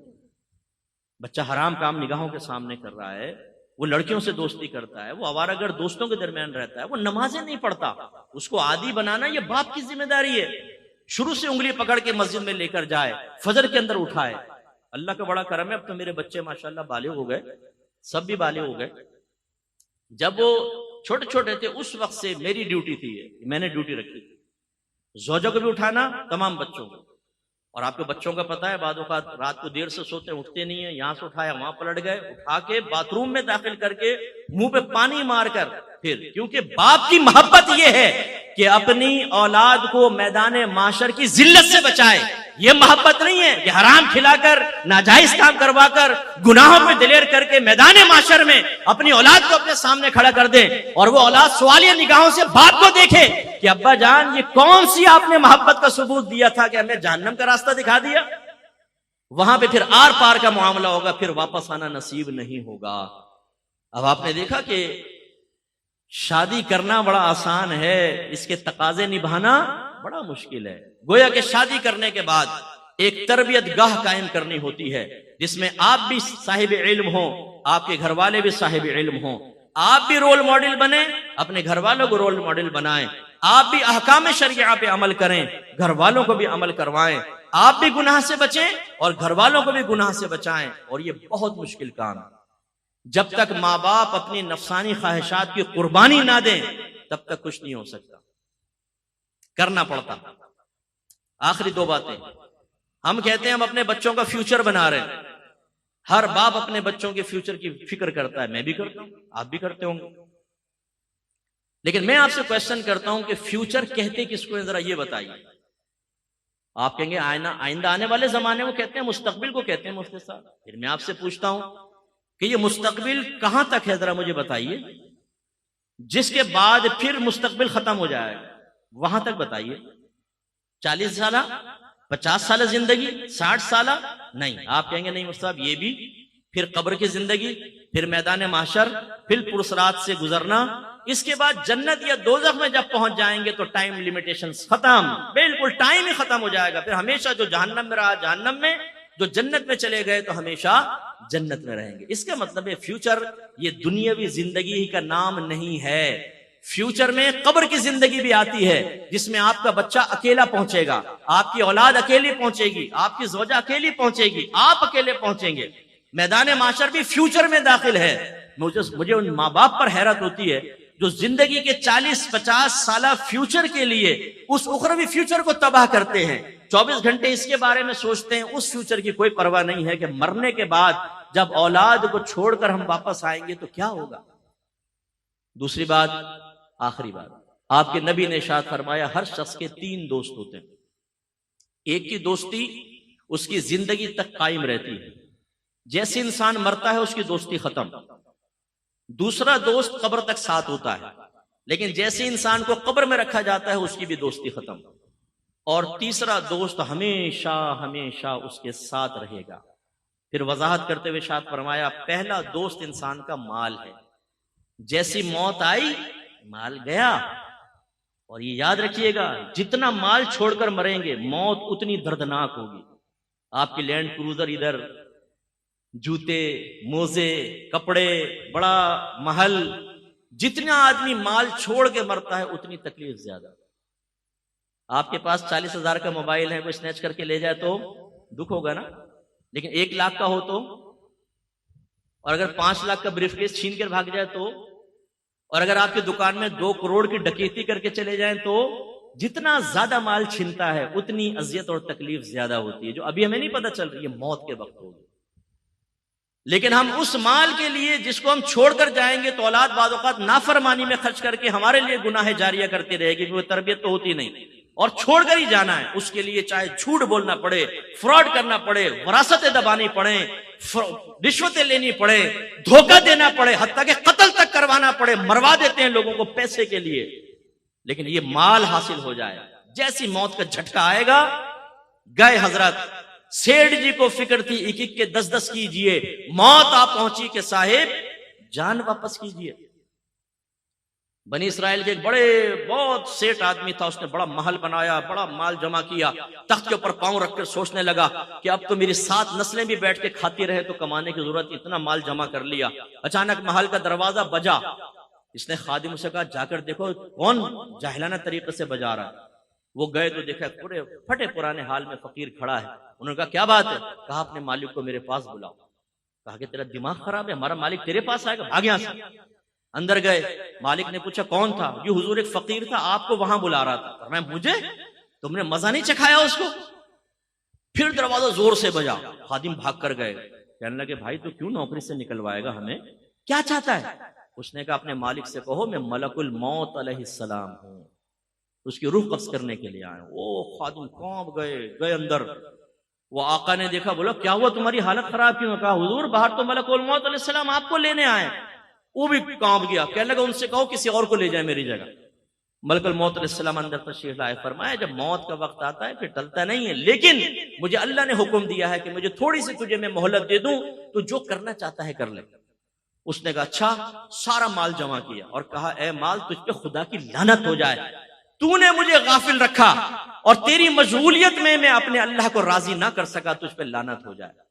بچہ حرام کام نگاہوں کے سامنے کر رہا ہے، وہ لڑکیوں سے دوستی کرتا ہے، وہ آوارہ گرد دوستوں کے درمیان رہتا ہے، وہ نمازیں نہیں پڑھتا، اس کو عادی بنانا یہ باپ کی ذمہ داری ہے. شروع سے انگلی پکڑ کے مسجد میں لے کر جائے، فجر کے اندر اٹھائے. اللہ کا بڑا کرم ہے، اب تو میرے بچے ماشاءاللہ بالغ ہو گئے، سب بھی بالغ ہو گئے. جب وہ چھوٹے چھوٹے تھے اس وقت سے میری ڈیوٹی تھی، میں نے ڈیوٹی رکھی تھی زوجہ کو بھی اٹھانا، تمام بچوں کو. اور آپ کے بچوں کا پتہ ہے بعض اوقات رات کو دیر سے سوتے اٹھتے نہیں ہیں، یہاں سے اٹھایا وہاں پلٹ گئے، اٹھا کے باتھ روم میں داخل کر کے منہ پہ پانی مار کر پھر، کیونکہ باپ کی محبت یہ ہے کہ اپنی اولاد کو میدان معاشر کی ذلت سے بچائے. یہ محبت نہیں ہے کہ حرام کھلا کر، ناجائز کام کروا کر، گناہوں پہ دلیر کر کے میدان معاشر میں اپنی اولاد کو اپنے سامنے کھڑا کر دیں اور وہ اولاد سوالیہ نگاہوں سے باپ کو دیکھے کہ ابا جان یہ کون سی آپ نے محبت کا ثبوت دیا تھا کہ ہمیں جہنم کا راستہ دکھا دیا. وہاں پہ پھر آر پار کا معاملہ ہوگا، پھر واپس آنا نصیب نہیں ہوگا. اب آپ نے دیکھا کہ شادی کرنا بڑا آسان ہے، اس کے تقاضے نبھانا بڑا مشکل ہے۔ گویا کہ شادی کرنے کے بعد ایک تربیت گاہ قائم کرنی ہوتی ہے جس میں آپ بھی صاحب علم ہوں، آپ کے گھر والے بھی صاحب علم ہوں، آپ بھی رول ماڈل بنیں، اپنے گھر والوں کو رول ماڈل بنائیں، آپ بھی احکام شریعہ پہ عمل کریں، گھر والوں کو بھی عمل کروائیں، آپ بھی گناہ سے بچیں اور گھر والوں کو بھی گناہ سے بچائیں۔ اور یہ بہت مشکل کام ہے۔ جب تک ماں باپ اپنی نفسانی خواہشات کی قربانی نہ دیں تب تک کچھ نہیں ہو سکتا، کرنا پڑتا۔ آخری دو باتیں، ہم کہتے ہیں ہم اپنے بچوں کا فیوچر بنا رہے ہیں، ہر باپ اپنے بچوں کے فیوچر کی فکر کرتا ہے، میں بھی کرتا ہوں، آپ بھی کرتے ہوں گے، لیکن میں آپ سے کویسچن کرتا ہوں کہ فیوچر کہتے کس کو، ذرا یہ بتائیے۔ آپ کہیں گے آئندہ آنے والے زمانے کو کہتے ہیں، مستقبل کو کہتے ہیں مفتی صاحب۔ پھر میں آپ سے پوچھتا ہوں کہ یہ مستقبل کہاں تک ہے، ذرا مجھے بتائیے، جس کے بعد پھر مستقبل ختم ہو جائے گا وہاں تک بتائیے۔ 40 سالہ، 50 سالہ زندگی، 60 سالہ؟ نہیں، آپ کہیں گے نہیں مفتی صاحب یہ بھی، پھر قبر کی زندگی، پھر میدان محشر، پھر پرصراط سے گزرنا، اس کے بعد جنت یا دوزخ میں جب پہنچ جائیں گے تو ٹائم لیمیٹیشنز ختم، بالکل ٹائم ہی ختم ہو جائے گا۔ پھر ہمیشہ جو جہنم میں رہا جہنم میں، جو جنت میں چلے گئے تو ہمیشہ جنت میں رہیں گے۔ اس کا مطلب ہے فیوچر یہ دنیاوی زندگی ہی کا نام نہیں ہے، فیوچر میں قبر کی زندگی بھی آتی ہے جس میں آپ کا بچہ اکیلا پہنچے گا، آپ کی اولاد اکیلی پہنچے گی، آپ کی زوجہ اکیلی پہنچے گی، آپ اکیلے پہنچیں گے۔ میدان محشر بھی فیوچر میں داخل ہے۔ مجھے ان ماں باپ پر حیرت ہوتی ہے جو زندگی کے 40-50 سالہ فیوچر کے لیے اس اخروی فیوچر کو تباہ کرتے ہیں، 24 گھنٹے اس کے بارے میں سوچتے ہیں، اس فیوچر کی کوئی پرواہ نہیں ہے کہ مرنے کے بعد جب اولاد کو چھوڑ کر ہم واپس آئیں گے تو کیا ہوگا۔ دوسری بات، آخری بات، آپ کے نبی نے ارشاد فرمایا ہر شخص کے 3 دوست ہوتے ہیں، ایک کی دوستی اس کی زندگی تک قائم رہتی ہے، جیسے انسان مرتا ہے اس کی دوستی ختم، دوسرا دوست قبر تک ساتھ ہوتا ہے، لیکن جیسے انسان کو قبر میں رکھا جاتا ہے اس کی بھی دوستی ختم، اور تیسرا دوست ہمیشہ ہمیشہ اس کے ساتھ رہے گا۔ پھر وضاحت کرتے ہوئے ارشاد فرمایا پہلا دوست انسان کا مال ہے، جیسی موت آئی مال گیا، اور یہ یاد رکھیے گا جتنا مال چھوڑ کر مریں گے موت اتنی دردناک ہوگی۔ آپ کی لینڈ کروزر ادھر، جوتے، موزے، کپڑے، بڑا محل، جتنا آدمی مال چھوڑ کے مرتا ہے اتنی تکلیف زیادہ۔ آپ کے پاس 40,000 کا موبائل ہے، وہ سنیچ کر کے لے جائے تو دکھ ہوگا نا، لیکن 1 لاکھ کا ہو تو، اور اگر 5 لاکھ کا بریف کیس چھین کر بھاگ جائے تو، اور اگر آپ کی دکان میں 2 کروڑ کی ڈکیتی کر کے چلے جائیں تو، جتنا زیادہ مال چھنتا ہے اتنی اذیت اور تکلیف زیادہ ہوتی ہے، جو ابھی ہمیں نہیں پتہ چل رہی ہے، موت کے وقت ہوگی۔ لیکن ہم اس مال کے لیے جس کو ہم چھوڑ کر جائیں گے تو اولاد بعض اوقات نافرمانی میں خرچ کر کے ہمارے لیے گناہ جاریہ کرتی رہے گی، وہ تربیت تو ہوتی نہیں، اور چھوڑ کر ہی جانا ہے، اس کے لیے چاہے جھوٹ بولنا پڑے، فراڈ کرنا پڑے، وراثتیں دبانی پڑے، رشوتیں لینی پڑے، دھوکہ دینا پڑے، حتیٰ کہ قتل تک کروانا پڑے، مروا دیتے ہیں لوگوں کو پیسے کے لیے، لیکن یہ مال حاصل ہو جائے، جیسی موت کا جھٹکا آئے گا گئے۔ حضرت سیٹھ جی کو فکر تھی 1-1 کے 10-10 کیجئے، موت آ پہنچی کہ صاحب جان واپس کیجئے۔ بنی اسرائیل کے ایک بہت سیٹ آدمی تھا، اس نے بڑا محل بنایا، بڑا مال جمع کیا، تخت کے اوپر پاؤں رکھ کر سوچنے لگا کہ اب تو میری 7 نسلیں بھی بیٹھ کے کھاتی رہے تو کمانے کی ضرورت، اتنا مال جمع کر لیا۔ اچانک محل کا دروازہ بجا، اس نے خادم سے کہا جا کر دیکھو کون جاہلانہ طریقے سے بجا رہا ہے۔ وہ گئے تو دیکھا پورے پھٹے پرانے حال میں فقیر کھڑا ہے۔ انہوں نے کہا کیا بات ہے؟ کہا اپنے مالک کو میرے پاس بلاؤ۔ کہا کہ تیرا دماغ خراب ہے، ہمارا مالک تیرے پاس آئے گا، بھاگ یہاں سے۔ اندر گئے، مالک نے پوچھا کون تھا؟ یہ حضور ایک فقیر تھا، آپ کو وہاں بلا رہا تھا۔ فرمایا مجھے؟ تم نے مزہ نہیں چکھایا اس کو؟ پھر دروازہ زور سے بجا، خادم بھاگ کر گئے، کہنے لگے بھائی تو کیوں نوکری سے نکلوائے گا ہمیں، کیا چاہتا ہے؟ اس نے کہا اپنے مالک سے کہو میں ملک الموت علیہ السلام ہوں، اس کی روح قبض کرنے کے لیے آئے۔ او خادم کانپ گئے اندر۔ وہ آقا نے دیکھا، بولا کیا ہوا تمہاری حالت خراب کیوں؟ کہا حضور باہر تو ملک الموت علیہ السلام آپ کو لینے آئے۔ وہ بھی کانپ گیا، کہنے لگا ان سے کہو کسی اور کو لے جائے میری جگہ۔ ملک الموت علیہ السلام اندر تشریف لائے، فرمایا جب موت کا وقت آتا ہے پھر ٹلتا نہیں ہے، لیکن مجھے اللہ نے حکم دیا ہے کہ مجھے تھوڑی سی تجھے میں مہلت دے دوں تو جو کرنا چاہتا ہے کر لے۔ اس نے کہا اچھا، سارا مال جمع کیا اور کہا اے مال، تجھ پہ خدا کی لعنت ہو جائے، تو نے مجھے غافل رکھا اور تیری مشغولیت میں اپنے اللہ کو راضی نہ کر سکا، تجھ پہ لعنت ہو جائے۔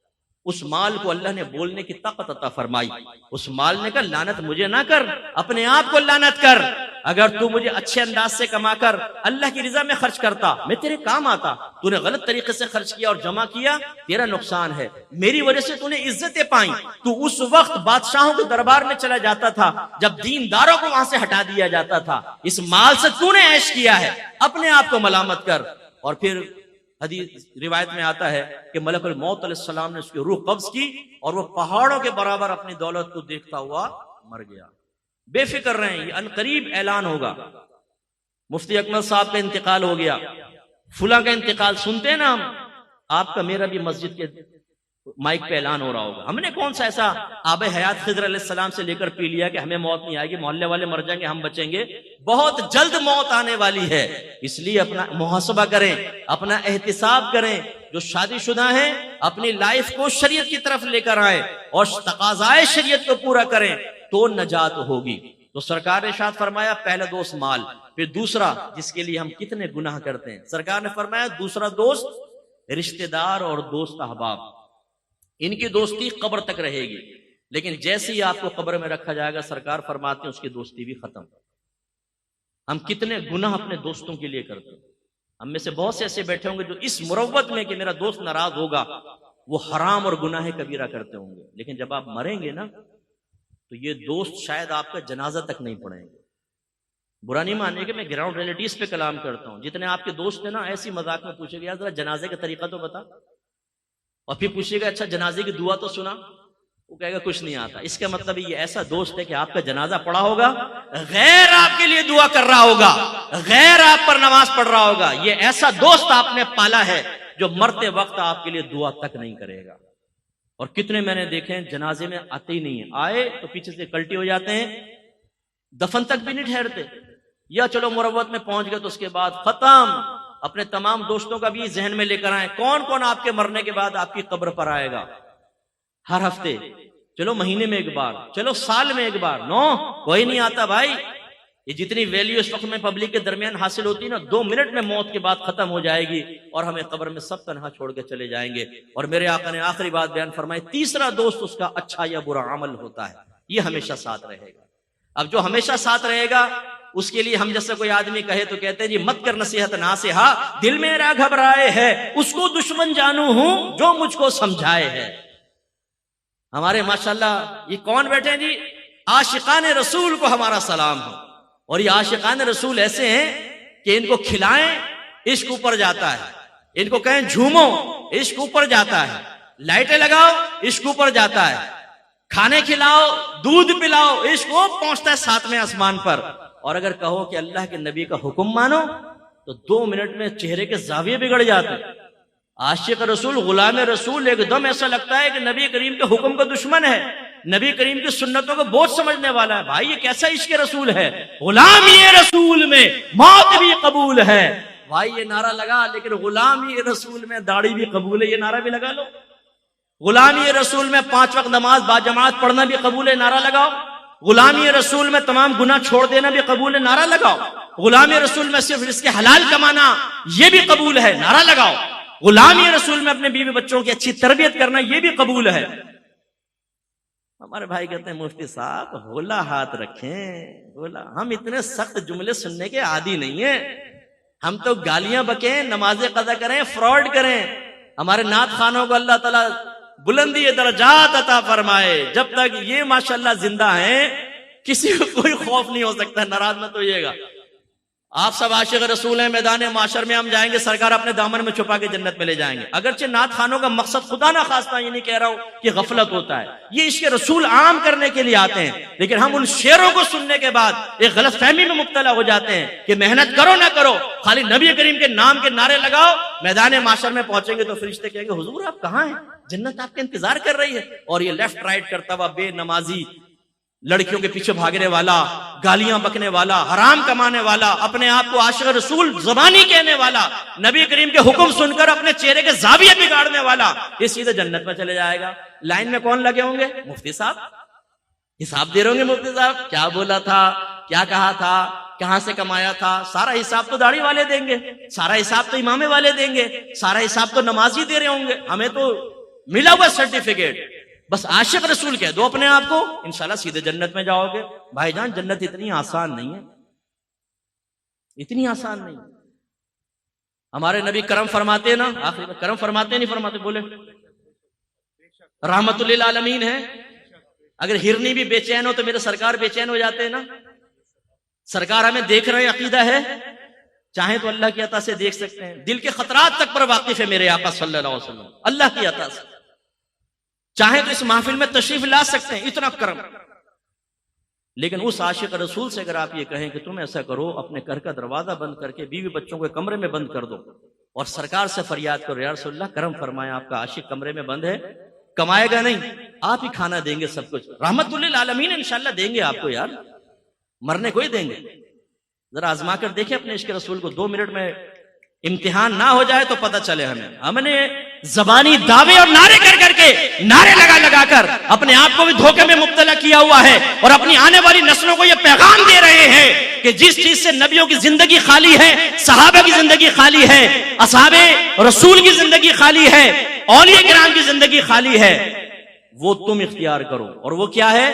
اس مال کو اللہ نے بولنے کی طاقت عطا فرمائی۔ اس مال نے کہا لعنت مجھے نہ کر، اپنے آپ کو لعنت کر، اگر تو مجھے اچھے انداز سے کما کر اللہ کی رضا میں خرچ کرتا، میں تیرے کام آتا، تو نے غلط طریقے سے خرچ کیا اور جمع کیا، تیرا نقصان ہے، میری وجہ سے تو نے عزتیں پائیں۔ تو اس وقت بادشاہوں کے دربار میں چلا جاتا تھا جب دینداروں کو وہاں سے ہٹا دیا جاتا تھا، اس مال سے تو نے عیش کیا ہے، اپنے آپ کو ملامت کر۔ اور پھر حدیث روایت میں آتا ہے کہ ملک الموت علیہ السلام نے اس کی روح قبض کی اور وہ پہاڑوں کے برابر اپنی دولت کو دیکھتا ہوا مر گیا۔ بے فکر رہیں، یہ عنقریب اعلان ہوگا، مفتی اکمل صاحب کا انتقال ہو گیا، فلاں کا انتقال، سنتے ہیں نا ہم، آپ کا میرا بھی مسجد کے مائک پہ اعلان ہو رہا ہوگا۔ ہم نے کون سا ایسا آب حیات خضر علیہ السلام سے لے کر پی لیا کہ ہمیں موت نہیں آئے گی، محلے والے مر جائیں گے ہم بچیں گے؟ بہت جلد موت آنے والی ہے، اس لیے اپنا محاسبہ کریں، اپنا احتساب کریں۔ جو شادی شدہ ہیں اپنی لائف کو شریعت کی طرف لے کر آئیں اور تقاضائے شریعت کو پورا کریں تو نجات ہوگی۔ تو سرکار نے ارشاد فرمایا پہلا دوست مال، پھر دوسرا جس کے لیے ہم کتنے گناہ کرتے ہیں، سرکار نے فرمایا دوسرا دوست رشتہ دار اور دوست احباب، ان کی دوستی قبر تک رہے گی، لیکن جیسے ہی آپ کو قبر میں رکھا جائے گا سرکار فرماتے ہیں اس کی دوستی بھی ختم۔ ہم کتنے گناہ اپنے دوستوں کے لیے کرتے ہیں، ہم میں سے بہت سے ایسے بیٹھے ہوں گے جو اس مروت میں کہ میرا دوست ناراض ہوگا وہ حرام اور گناہ کبیرہ کرتے ہوں گے، لیکن جب آپ مریں گے نا تو یہ دوست شاید آپ کا جنازہ تک نہیں پڑھیں گے۔ برا نہیں مانیے کہ میں گراؤنڈ ریلیٹیز پہ کلام کرتا ہوں، جتنے آپ کے دوست ہیں نا ایسی مذاق میں پوچھے گا یار ذرا جنازے کا طریقہ تو بتا، اور پھر پوچھے گا اچھا جنازے کی دعا تو سنا، وہ کہے گا کچھ نہیں آتا۔ اس کا مطلب یہ ایسا دوست ہے کہ آپ کا جنازہ پڑھا ہوگا، غیر آپ کے لیے دعا کر رہا ہوگا، غیر آپ پر نماز پڑھ رہا ہوگا، یہ ایسا دوست آپ نے پالا ہے جو مرتے وقت آپ کے لیے دعا تک نہیں کرے گا۔ اور کتنے میں نے دیکھے ہیں جنازے میں آتے ہی نہیں ہیں، آئے تو پیچھے سے کلٹی ہو جاتے ہیں، دفن تک بھی نہیں ٹھہرتے، یا چلو مروت میں پہنچ گئے تو اس کے بعد ختم۔ اپنے تمام دوستوں کا بھی ذہن میں لے کر آئیں، کون کون آپ کے مرنے کے بعد آپ کی قبر پر آئے گا؟ ہر ہفتے، چلو مہینے میں ایک بار، چلو سال میں ایک بار، نو کوئی نہیں آتا بھائی۔ یہ جتنی ویلیو اس وقت میں پبلک کے درمیان حاصل ہوتی ہے نا، 2 منٹ میں موت کے بعد ختم ہو جائے گی اور ہمیں قبر میں سب تنہا چھوڑ کے چلے جائیں گے۔ اور میرے آقا نے آخری بات بیان فرمائی، تیسرا دوست اس کا اچھا یا برا عمل ہوتا ہے، یہ ہمیشہ ساتھ رہے گا۔ اب جو ہمیشہ ساتھ رہے گا اس کے لیے ہم جیسے کوئی آدمی کہے تو کہتے ہیں جی مت کر نصیحت ناصحہ، دل میرا گھبرائے ہے، اس کو دشمن جانو ہوں جو مجھ کو سمجھائے ہے۔ ہمارے ماشاءاللہ یہ کون بیٹھے ہیں جی، عاشقان رسول کو ہمارا سلام ہو، اور یہ عاشقان رسول ایسے ہیں کہ ان کو کھلائیں عشق اوپر جاتا ہے، ان کو کہیں جھومو عشق اوپر جاتا ہے، لائٹیں لگاؤ عشق اوپر جاتا ہے، کھانے کھلاؤ دودھ پلاؤ عشق وہ پہنچتا ہے 7ویں آسمان پر۔ اور اگر کہو کہ اللہ کے نبی کا حکم مانو تو 2 منٹ میں چہرے کے زاویے بگڑ جاتے ہیں۔ عاشق رسول، غلام رسول ایک دم ایسا لگتا ہے کہ نبی کریم کے حکم کا دشمن ہے، نبی کریم کی سنتوں کو بوجھ سمجھنے والا ہے۔ بھائی یہ کیسا عشق رسول ہے، غلامی رسول میں موت بھی قبول ہے۔ بھائی یہ نعرہ لگا، لیکن غلامی رسول میں داڑھی بھی قبول ہے، یہ نعرہ بھی لگا لو۔ غلامی رسول میں 5 وقت نماز باجماعت پڑھنا بھی قبول ہے، نعرہ لگاؤ۔ غلامی رسول میں تمام گناہ چھوڑ دینا بھی قبول ہے، نعرہ لگاؤ۔ غلامی رسول میں صرف رزق حلال کمانا یہ بھی قبول ہے، نعرہ لگاؤ۔ غلامی رسول میں اپنے بیوی بچوں کی اچھی تربیت کرنا یہ بھی قبول ہے۔ ہمارے بھائی کہتے ہیں مفتی صاحب ہولا ہاتھ رکھیں، ہولا۔ ہم اتنے سخت جملے سننے کے عادی نہیں ہیں، ہم تو گالیاں بکیں، نمازیں قضا کریں، فراڈ کریں۔ ہمارے نعت خانوں کو اللہ تعالیٰ بلندی درجات عطا فرمائے، جب تک یہ ماشاءاللہ زندہ ہیں کسی کو کوئی خوف نہیں ہو سکتا۔ ناراض مت ہوئیے گا، آپ سب عاشق رسول ہیں، میدان معاشر میں ہم جائیں گے، سرکار اپنے دامن میں چھپا کے جنت میں لے جائیں گے۔ اگرچہ نعت خانوں کا مقصد خدا نہ خواستہ یہ نہیں کہہ رہا ہوں کہ غفلت ہوتا ہے، یہ عشق رسول عام کرنے کے لیے آتے ہیں، لیکن ہم ان شعروں کو سننے کے بعد ایک غلط فہمی میں مبتلا ہو جاتے ہیں کہ محنت کرو نہ کرو، خالی نبی کریم کے نام کے نعرے لگاؤ، میدان معاشر میں پہنچیں گے تو فرشتے کہیں گے حضور آپ کہاں ہیں، جنت آپ کا انتظار کر رہی ہے۔ اور یہ لیفٹ رائٹ کرتا ہوا بے نمازی، لڑکیوں کے پیچھے بھاگنے والا، گالیاں بکنے والا، حرام کمانے والا، اپنے آپ کو عاشق رسول زبانی کہنے والا، نبی کریم کے حکم سن کر اپنے چہرے کے زاویے بگاڑنے والا، یہ سیدھے جنت میں چلے جائے گا۔ لائن میں کون لگے ہوں گے؟ مفتی صاحب، حساب دے رہے ہوں گے مفتی صاحب، کیا بولا تھا، کیا کہا تھا، کہاں سے کمایا تھا، سارا حساب تو داڑھی والے دیں گے، سارا حساب تو امامے والے دیں گے، سارا حساب تو نمازی دے رہے ہوں گے، ہمیں تو ملا ہوا سرٹیفکیٹ، بس عاشق رسول کہہ دو اپنے آپ کو، انشاءاللہ سیدھے جنت میں جاؤ گے۔ بھائی جان جنت اتنی آسان نہیں ہے، اتنی آسان نہیں۔ ہمارے نبی کرم فرماتے نا، آخری میں کرم فرماتے نہیں فرماتے، بولے رحمت للعالمین ہے۔ اگر ہرنی بھی بے چین ہو تو میرے سرکار بے چین ہو جاتے ہیں نا۔ سرکار ہمیں دیکھ رہے ہیں، عقیدہ ہے، چاہیں تو اللہ کی عطا سے دیکھ سکتے ہیں، دل کے خطرات تک پر واقف ہے میرے آقا صلی اللہ علیہ وسلم، اللہ کی عطا سے چاہیں تو اس محفل میں تشریف لا سکتے ہیں، اتنا کرم۔ لیکن اس عاشق رسول سے اگر آپ یہ کہیں کہ تم ایسا کرو، اپنے گھر کا دروازہ بند کر کے بیوی بچوں کو کمرے میں بند کر دو اور سرکار سے فریاد کرو یا رسول اللہ کرم فرمائے، آپ کا عاشق کمرے میں بند ہے، کمائے گا نہیں، آپ ہی کھانا دیں گے، سب کچھ رحمت للعالمین انشاءاللہ دیں گے آپ کو، یار مرنے کو ہی دیں گے۔ ذرا آزما کر دیکھیں اپنے عشق رسول کو، 2 منٹ میں امتحان نہ ہو جائے تو پتہ چلے ہمیں۔ ہم نے زبانی دعوے اور نعرے کر کے، نعرے لگا کر اپنے آپ کو بھی دھوکے میں مبتلا کیا ہوا ہے، اور اپنی آنے والی نسلوں کو یہ پیغام دے رہے ہیں کہ جس چیز سے نبیوں کی زندگی خالی ہے، صحابہ کی زندگی خالی ہے، اصحاب رسول کی زندگی خالی ہے، اولیاء کرام کی زندگی خالی ہے، وہ تم اختیار کرو۔ اور وہ کیا ہے؟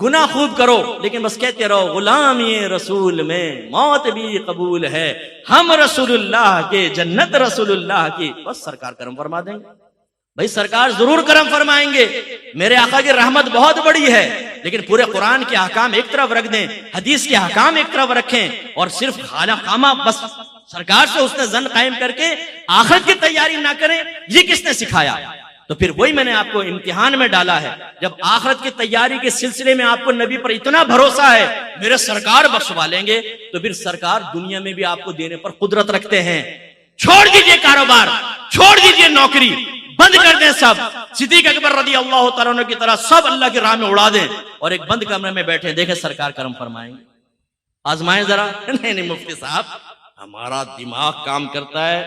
گناہ خوب کرو لیکن بس کہتے رہو غلامی رسول میں موت بھی قبول ہے، ہم رسول اللہ کے، جنت رسول اللہ کی، بس سرکار کرم فرما دیں گے۔ بھائی سرکار ضرور کرم فرمائیں گے، میرے آقا کی رحمت بہت بڑی ہے، لیکن پورے قرآن کے احکام ایک طرف رکھ دیں، حدیث کے احکام ایک طرف رکھیں، اور صرف خانہ خامہ بس سرکار سے حسن ظن قائم کر کے آخرت کی تیاری نہ کریں، یہ کس نے سکھایا؟ تو پھر وہی میں نے آپ کو امتحان میں ڈالا ہے، جب آخرت کی تیاری کے سلسلے میں آپ کو نبی پر اتنا بھروسہ ہے میرے سرکار بخشوا لیں گے، تو پھر سرکار دنیا میں بھی آپ کو دینے پر قدرت رکھتے ہیں۔ چھوڑ دیجئے کاروبار، چھوڑ دیجئے نوکری، بند کر دیں سب، صدیق اکبر رضی اللہ تعالیٰ عنہ کی طرح سب اللہ کی راہ میں اڑا دیں اور ایک بند کمرے میں بیٹھے، دیکھیں سرکار کرم فرمائیں گے۔ آزمائیں ذرا۔ نہیں مفتی صاحب ہمارا دماغ کام کرتا ہے،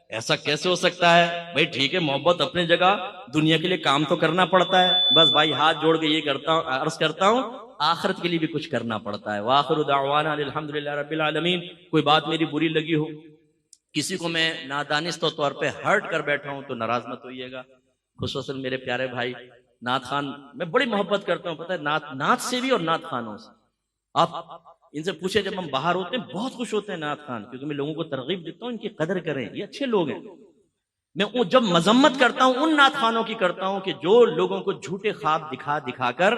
ایسا کیسے ہو سکتا ہے؟ بھائی ٹھیک ہے، محبت اپنی جگہ، دنیا کے لیے کام تو کرنا پڑتا ہے، بس بھائی ہاتھ جوڑ کے یہ عرض کرتا ہوں آخرت کے لیے بھی کچھ کرنا پڑتا ہے۔ وآخر دعوانا الحمدللہ رب العالمین۔ کوئی بات میری بری لگی ہو، کسی کو میں نادانستہ طور پہ ہرٹ کر بیٹھا ہوں تو ناراض مت ہوئیے گا، خصوصاً میرے پیارے بھائی نعت خان، میں بڑی محبت کرتا ہوں، پتہ ہے نعت سے بھی اور نعت خانوں سے۔ آپ ان سے پوچھے، جب ہم باہر ہوتے ہیں بہت خوش ہوتے ہیں نعت خان، کیونکہ میں لوگوں کو ترغیب دیتا ہوں ان کی قدر کریں، یہ اچھے لوگ ہیں۔ میں جب مذمت کرتا ہوں ان نعت خانوں کی کرتا ہوں کہ جو لوگوں کو جھوٹے خواب دکھا کر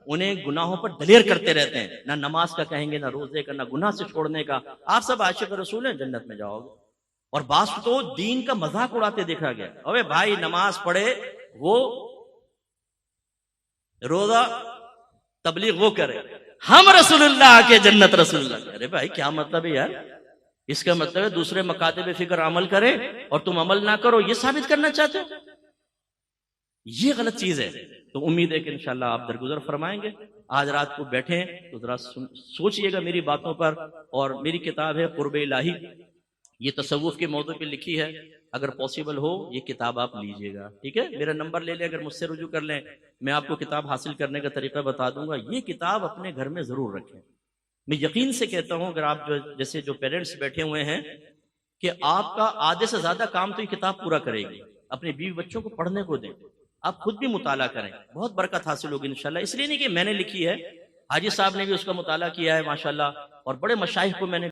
انہیں گناہوں پر دلیر کرتے رہتے ہیں، نہ نماز کا کہیں گے، نہ روزے کا، نہ گناہ سے چھوڑنے کا۔ آپ سب عاشق رسول ہیں، جنت میں جاؤ گے۔ اور بعض تو دین کا مذاق اڑاتے دیکھا گیا، اوے بھائی نماز پڑھے، وہ روزہ تبلیغ وہ کرے، ہم رسول اللہ کے، جنت رسول اللہ کے۔ ارے بھائی کیا مطلب ہے یار؟ اس کا مطلب ہے دوسرے مکاتب فکر عمل کرے اور تم عمل نہ کرو، یہ ثابت کرنا چاہتے ہو؟ یہ غلط چیز ہے۔ تو امید ہے کہ انشاءاللہ آپ درگزر فرمائیں گے۔ آج رات کو بیٹھیں تو ذرا سوچئے گا میری باتوں پر، اور میری کتاب ہے قرب الہی، یہ تصوف کے موضوع پہ لکھی ہے، اگر پاسبل ہو یہ کتاب آپ لیجئے گا، ٹھیک ہے؟ میرا نمبر لے لیں، اگر مجھ سے رجوع کر لیں، میں آپ کو کتاب حاصل کرنے کا طریقہ بتا دوں گا۔ یہ کتاب اپنے گھر میں ضرور رکھیں۔ میں یقین سے کہتا ہوں اگر آپ جیسے جو پیرنٹس بیٹھے ہوئے ہیں کہ آپ کا آدھے سے زیادہ کام تو یہ کتاب پورا کرے گی، اپنے بیوی بچوں کو پڑھنے کو دیں، آپ خود بھی مطالعہ کریں، بہت برکت حاصل ہوگی انشاءاللہ۔ اس لیے نہیں کہ میں نے لکھی ہے، حاجی صاحب نے بھی اس کا مطالعہ کیا ہے ماشاءاللہ، اور بڑے مشائخ کو میں نے